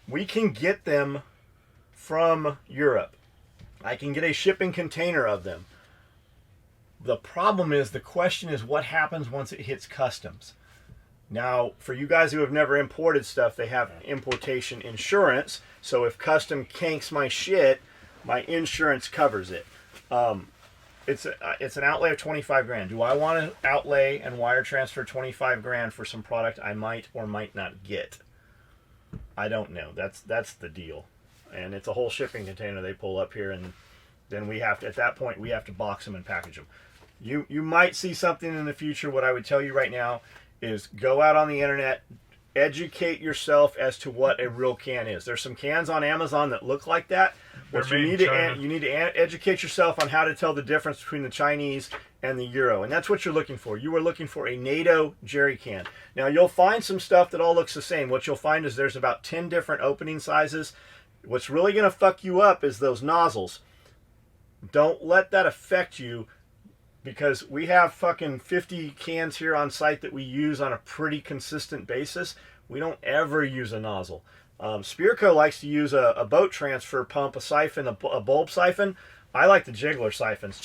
we can get them from Europe. I can get a shipping container of them. The problem is, the question is, what happens once it hits customs? Now, for you guys who have never imported stuff, they have importation insurance. So if custom kinks my shit, my insurance covers it. It's an outlay of $25,000. Do I want to outlay and wire transfer $25,000 for some product I might or might not get? I don't know. That's the deal, and it's a whole shipping container they pull up here, and then we have to, at that point, we have to box them and package them. You might see something in the future. What I would tell you right now is go out on the internet educate yourself as to what a real can is. There's some cans on Amazon that look like that, but you need to educate yourself on how to tell the difference between the Chinese and the Euro, and that's what you're looking for. You are looking for a NATO jerry can. Now, you'll find some stuff that all looks the same. What you'll find is there's about 10 different opening sizes. What's really going to fuck you up is those nozzles. Don't let that affect you, because we have fucking 50 cans here on site that we use on a pretty consistent basis. We don't ever use a nozzle. Spearco likes to use a boat transfer pump, a siphon, a bulb siphon. I like the jiggler siphons.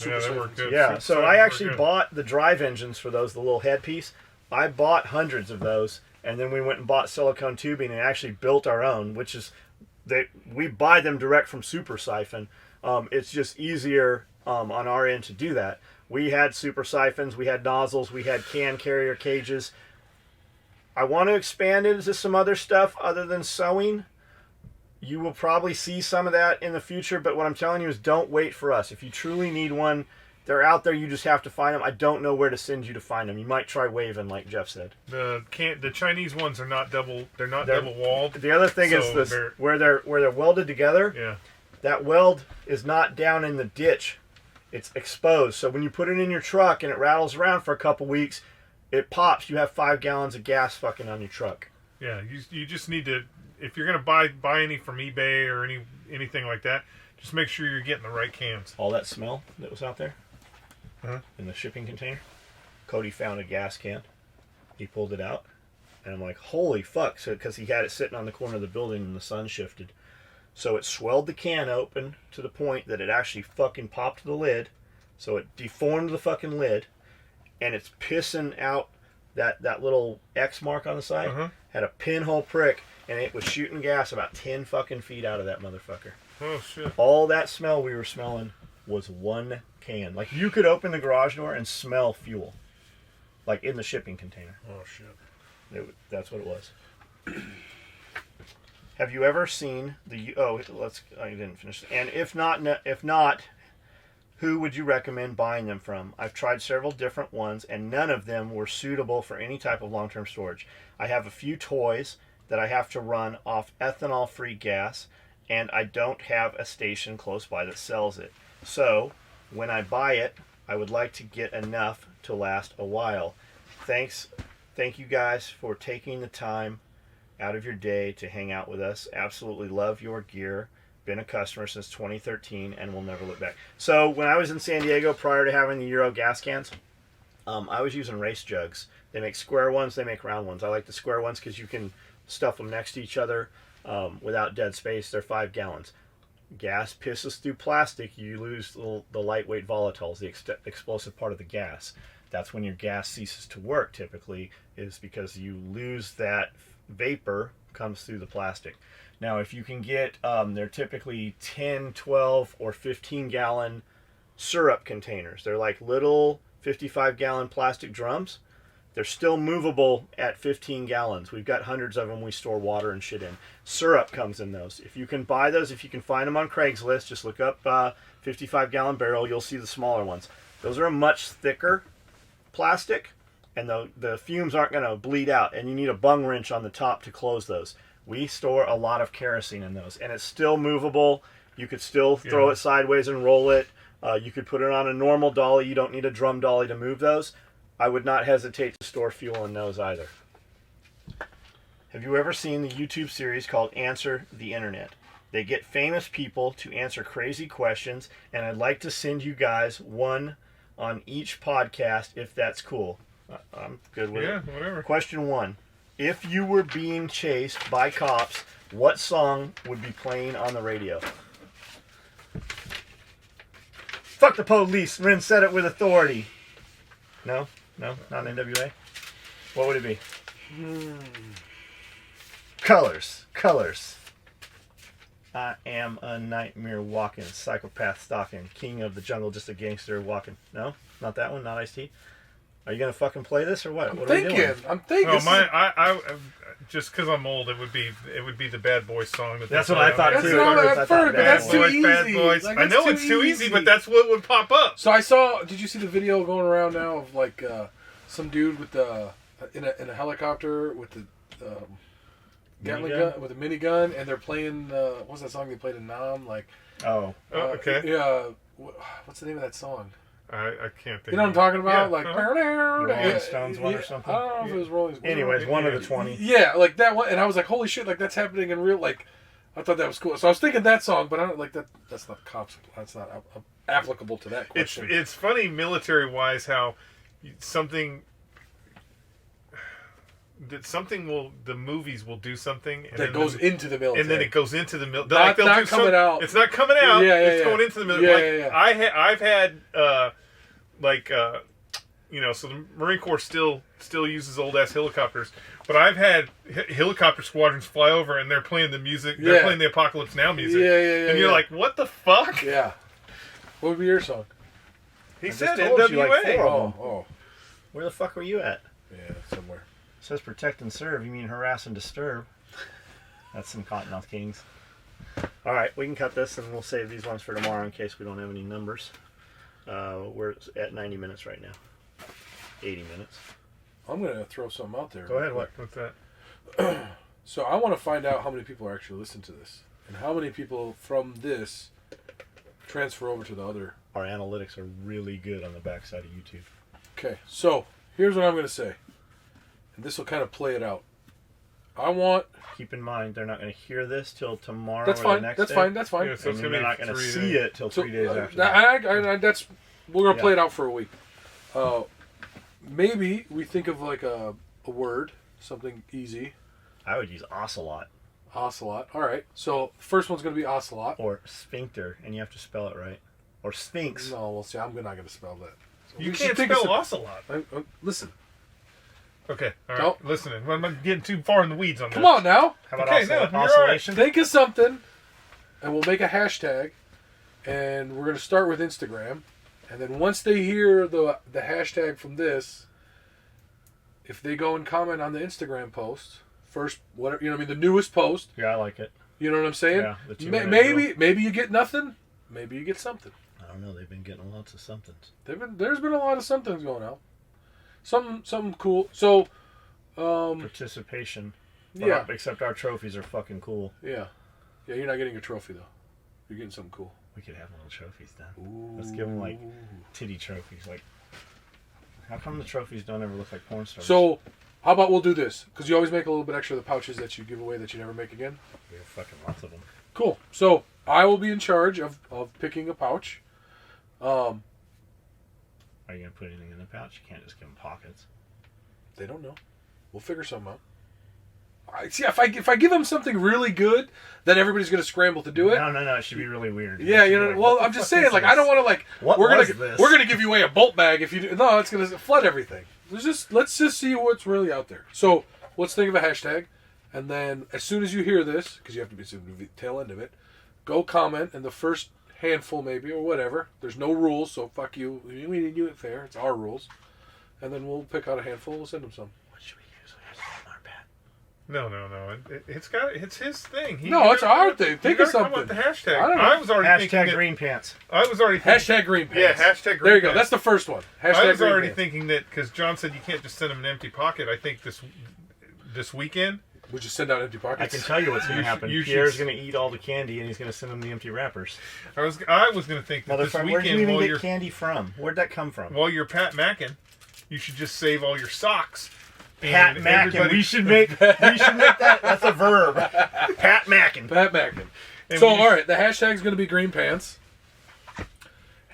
Yeah, they work good. Yeah, so I actually bought the drive engines for those, the little headpiece. I bought hundreds of those, and then we went and bought silicone tubing and actually built our own, which is, we buy them direct from Super Siphon. It's just easier on our end to do that. We had super siphons, we had nozzles, we had can carrier cages. I want to expand it into some other stuff other than sewing. You will probably see some of that in the future, but what I'm telling you is don't wait for us. If you truly need one, they're out there. You just have to find them. I don't know where to send you to find them. You might try waving, like Jeff said. The Chinese ones are not double. They're not double walled. The other thing is this, where they're welded together. Yeah. That weld is not down in the ditch. It's exposed. So when you put it in your truck and it rattles around for a couple weeks, it pops. You have 5 gallons of gas fucking on your truck. Yeah, you just need to, if you're gonna buy any from eBay or anything like that, just make sure you're getting the right cans. All that smell that was out there in the shipping container, Cody found a gas can. He pulled it out, and I'm like, holy fuck! So because he had it sitting on the corner of the building and the sun shifted. So it swelled the can open to the point that it actually fucking popped the lid. So it deformed the fucking lid. And it's pissing out that little X mark on the side. Had a pinhole prick. And it was shooting gas about 10 fucking feet out of that motherfucker. Oh, shit. All that smell we were smelling was one can. Like, you could open the garage door and smell fuel. Like, in the shipping container. Oh, shit. That's what it was. Have you ever seen the? I didn't finish. And if not, who would you recommend buying them from? I've tried several different ones, and none of them were suitable for any type of long-term storage. I have a few toys that I have to run off ethanol-free gas, and I don't have a station close by that sells it. So when I buy it, I would like to get enough to last a while. Thank you guys for taking the time out of your day to hang out with us. Absolutely love your gear. Been a customer since 2013 and will never look back. So when I was in San Diego prior to having the Euro gas cans, I was using race jugs. They make square ones, they make round ones. I like the square ones because you can stuff them next to each other without dead space. They're 5 gallons. Gas pisses through plastic, you lose the lightweight volatiles, the explosive part of the gas. That's when your gas ceases to work typically, is because you lose that vapor comes through the plastic. Now, if you can get, they're typically 10, 12, or 15 gallon syrup containers. They're like little 55 gallon plastic drums. They're still movable at 15 gallons. We've got hundreds of them we store water and shit in. Syrup comes in those. If you can buy those, if you can find them on Craigslist, just look up 55 gallon barrel. You'll see the smaller ones. Those are a much thicker plastic, and the fumes aren't going to bleed out, and you need a bung wrench on the top to close those. We store a lot of kerosene in those, and it's still movable. You could still throw it sideways and roll it. You could put it on a normal dolly. You don't need a drum dolly to move those. I would not hesitate to store fuel in those either. Have you ever seen the YouTube series called Answer the Internet? They get famous people to answer crazy questions, and I'd like to send you guys one on each podcast if that's cool. I'm good with it. Yeah, whatever. Question 1. If you were being chased by cops, what song would be playing on the radio? Fuck the police. Ren said it with authority. No? No? Not NWA? What would it be? Colors. Colors. I am a nightmare walking, psychopath stalking, king of the jungle, just a gangster walking. No? Not that one? Not Ice-T? Are you gonna fucking play this or what? I'm what are we doing? I'm thinking. Oh, I just because I'm old, it would be the Bad Boys song. That's what I thought too. That's too easy. Bad Boys. Like, I know it's too easy, but that's what would pop up. So I saw. Did you see the video going around now of like some dude with the in a helicopter with Gatling gun with a minigun, and they're playing. What's that song they played in Nam? Like, okay. Yeah. What's the name of that song? I can't think. You know what I'm talking about? Yeah. Like Rolling Stones one or something. I don't know if it was Rolling Stones. Anyways, one of the 20. Yeah, like that one, and I was like, holy shit, like that's happening in real. Like, I thought that was cool. So I was thinking that song, but I don't like that. That's not cops. That's not applicable to that question. It's funny military wise how something the movies will do something and that goes into the military, and then it goes into the military. Not coming out. It's not coming out. Yeah, it's going into the military. Yeah. I've had so the Marine Corps still uses old ass helicopters, but I've had helicopter squadrons fly over and they're playing the music. They're playing the Apocalypse Now music. Yeah. And you're like, what the fuck? Yeah. What would be your song? He I said just told you, NWA. like, 4 of them. Oh. Where the fuck were you at? Yeah, somewhere. It says protect and serve. You mean harass and disturb? That's some Cottonmouth Kings. All right, we can cut this and we'll save these ones for tomorrow in case we don't have any numbers. We're at 90 minutes right now. 80 minutes. I'm gonna throw something out there. Go ahead. What's that? So I want to find out how many people are actually listening to this, and how many people from this transfer over to the other. Our analytics are really good on the backside of YouTube. Okay, so here's what I'm gonna say, and this will kind of play it out. I want. Keep in mind, they're not going to hear this till tomorrow. That's or fine. the next That's day. fine. That's fine. Yeah, so And it's then gonna they're be not going to 3 see days. it till 3 days after that. That's we're gonna play it out for a week. Maybe we think of like a word, something easy. I would use ocelot. Ocelot. All right. So first one's gonna be ocelot. Or sphincter, and you have to spell it right. Or sphinx. No, we'll see. I'm not gonna spell that. So You we can't should think of spell some- ocelot. Listen. Okay, all right. Don't- Listening. I'm not getting too far in the weeds on this. Come on now. How about Okay, no, you're all right. oscillation? Think of something, and we'll make a hashtag, and we're gonna start with Instagram, and then once they hear the hashtag from this, if they go and comment on the Instagram post, first whatever the newest post, Yeah, I like it. you know what I'm saying? Yeah, the 2-minute Maybe you get nothing, maybe you get something. I don't know. They've been getting lots of somethings. There's been a lot of somethings going out, something cool. So, Participation. yeah, Except our trophies are fucking cool. yeah. You're not getting a trophy though. You're getting something cool. We could have little trophies done. Ooh. Let's give them like titty trophies. Like, how come the trophies don't ever look like porn stars? So, how about we'll do this? Because you always make a little bit extra of the pouches that you give away that you never make again. we have fucking lots of them. Cool. So, I will be in charge of picking a pouch. Are you gonna put anything in the pouch? You can't just give them pockets. They don't know. We'll figure something out. See, if I give them something really good, then everybody's going to scramble to do it. No. It should be really weird. Yeah, Like, well, what the I'm just fuck saying, is like, this? I don't want to, What we're was gonna this? we're gonna give you away a bolt bag if you do. No, it's gonna flood everything. Let's just see what's really out there. So let's think of a hashtag, and then as soon as you hear this, because you have to be the tail end of it, go comment, and the first handful maybe or whatever. There's no rules, so fuck you. We didn't do it fair. It's our rules, and then we'll pick out a handful. We'll send them some. What should we use? Our bat. No. It's his thing. No, it's our thing. Think of Come with something. the hashtag. I don't know. I was already thinking Hashtag that, green pants. I was already thinking, Hashtag green pants. Yeah, hashtag green There you go. pants. That's the first one. Hashtag I was green already pants. thinking that because John said you can't just send him an empty pocket. I think this weekend. We just send out empty I pockets. can tell you what's going to happen. you should- Pierre's going to eat all the candy, and he's going to send them the empty wrappers. I was going to think that this Motherfucker, where'd you weekend even while get you're candy from? Where'd that come from? Pat Mackin, you should just save all your socks. Pat and Mackin. everybody- We should make that. That's a verb. Pat Mackin. Pat Mackin. And So, we- all right, the hashtag's going to be green pants.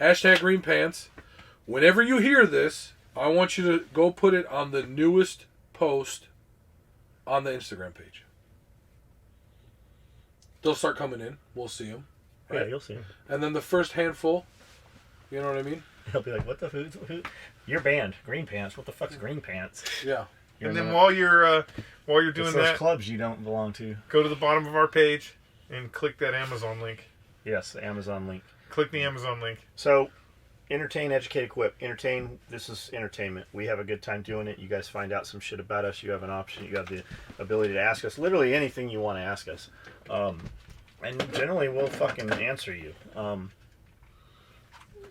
Hashtag green pants. Whenever you hear this, I want you to go put it on the newest post on the Instagram page. They'll start coming in. We'll see them. Yeah, you'll see him. And then the first handful, you know what I mean? He'll be like, "What the who? You're banned. Green pants. What the fuck's green pants?" Yeah. And then while you're doing It's those that, clubs you don't belong to. go to the bottom of our page and click that Amazon link. Yes, the Amazon link. Click the Amazon link. So, entertain, educate, equip. Entertain. This is entertainment. We have a good time doing it. You guys find out some shit about us. You have an option. You have the ability to ask us literally anything you want to ask us, and generally we'll fucking answer you.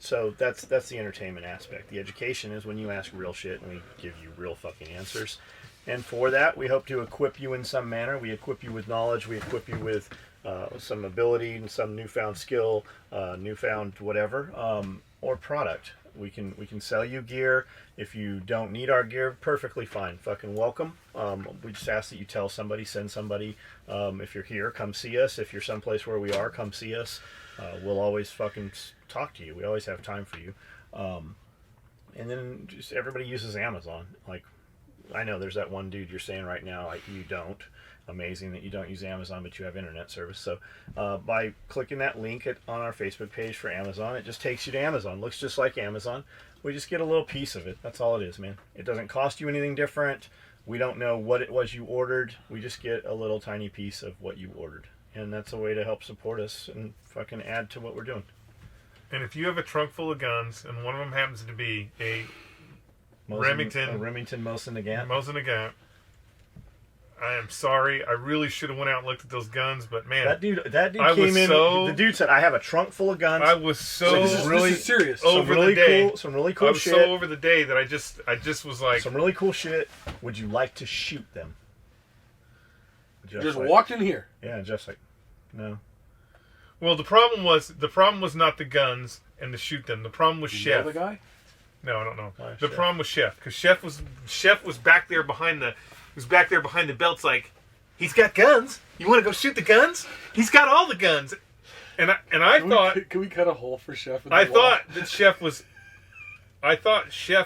So that's the entertainment aspect. The education is when you ask real shit and we give you real fucking answers. And for that, we hope to equip you in some manner. We equip you with knowledge. We equip you with some ability and some newfound skill, newfound whatever, or product. We can sell you gear. If you don't need our gear, perfectly fine. Fucking welcome. We just ask that you tell somebody, send somebody. If you're here, come see us. If you're someplace where we are, come see us. We'll always fucking talk to you. We always have time for you. And then just everybody uses Amazon. Like, I know there's that one dude you're saying right now, like, you don't. Amazing that you don't use Amazon, but you have internet service. So by clicking that link on our Facebook page for Amazon, it just takes you to Amazon. Looks just like Amazon. We just get a little piece of it. That's all it is, man. It doesn't cost you anything different. We don't know what it was you ordered. We just get a little tiny piece of what you ordered. And that's a way to help support us and fucking add to what we're doing. And if you have a trunk full of guns, and one of them happens to be a Remington Mosin Nagant. Mosin Nagant, I am sorry. I really should have went out and looked at those guns, but man, that dude came in. The dude said, "I have a trunk full of guns." I was so this is serious. Over the day. Some really cool shit. I was so over the day that I just was like, some really cool shit. Would you like to shoot them? Just walked in here. Yeah, just like, no. Well, the problem was not the guns and to shoot them. The problem was Chef. You know the guy? No, I don't know. Why, the Chef? problem was Chef, because Chef was back there behind the belts, like, he's got guns. You want to go shoot the guns? He's got all the guns. And I thought, can we cut a hole for Chef? I thought Chef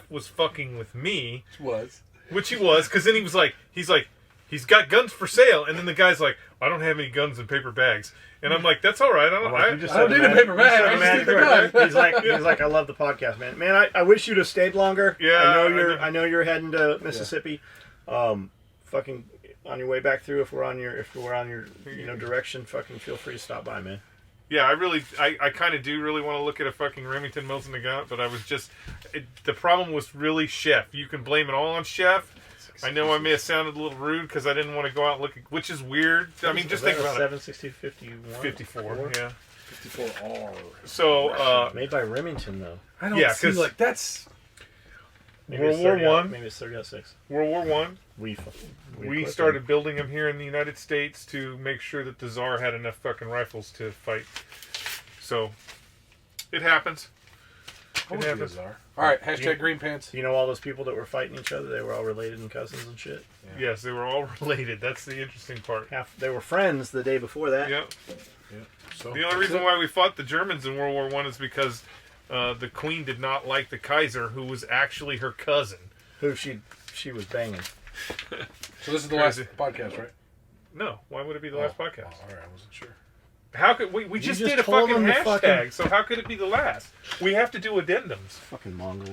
was fucking with me. Which he was, because then he's like, he's got guns for sale, and then the guy's like, I don't have any guns in paper bags, and I'm like, that's all right. I don't need a paper bag. I just need the gun. He's like, I love the podcast, man. Man, I wish you'd have stayed longer. Yeah, I know you're heading to Mississippi. Fucking on your way back through, if we're on your direction, fucking feel free to stop by, man. Yeah, I kind of do really want to look at a fucking Remington Mosin Nagant, but I was just, the problem was really Chef. You can blame it all on Chef. I know I may have sounded a little rude because I didn't want to go out and look, which is weird. I mean, just think about it. 760-51? 54, yeah. 54R. So, made by Remington, though. I don't see, like, that's... World War One. Maybe it's 30-6. World War One. We started building them here in the United States to make sure that the Tsar had enough fucking rifles to fight. So, it happens. It happens. All right, hashtag green pants. You know all those people that were fighting each other? They were all related and cousins and shit. Yeah. Yes, they were all related. That's the interesting part. They were friends the day before that. Yeah. So, the only reason why we fought the Germans in World War One is because the Queen did not like the Kaiser, who was actually her cousin. Who she was banging. So this is the last podcast, right? No. Why would it be the last podcast? Oh, all right, I wasn't sure. How could we just did a fucking hashtag, so how could it be the last? We have to do addendums. Fucking Mongol.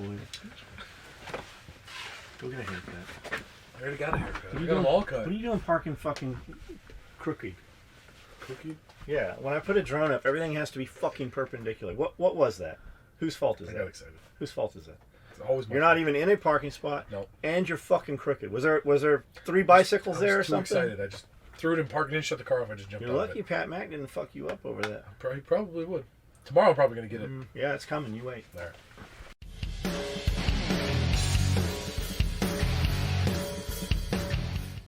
Go get a haircut. I already got a haircut. I got them all cut. What are you doing parking fucking crooked? Crooked? Yeah, when I put a drone up, everything has to be fucking perpendicular. What was that? Whose fault is that? I got excited. Whose fault is that? It's always You're not even in a parking spot. No. And you're fucking crooked. Was there 3 bicycles there or something? I was too excited. I just threw it in park and didn't shut the car off. I just jumped out of it. You're lucky Pat Mac didn't fuck you up over that. He probably would. Tomorrow I'm probably going to get it. Yeah, it's coming. You wait. All right.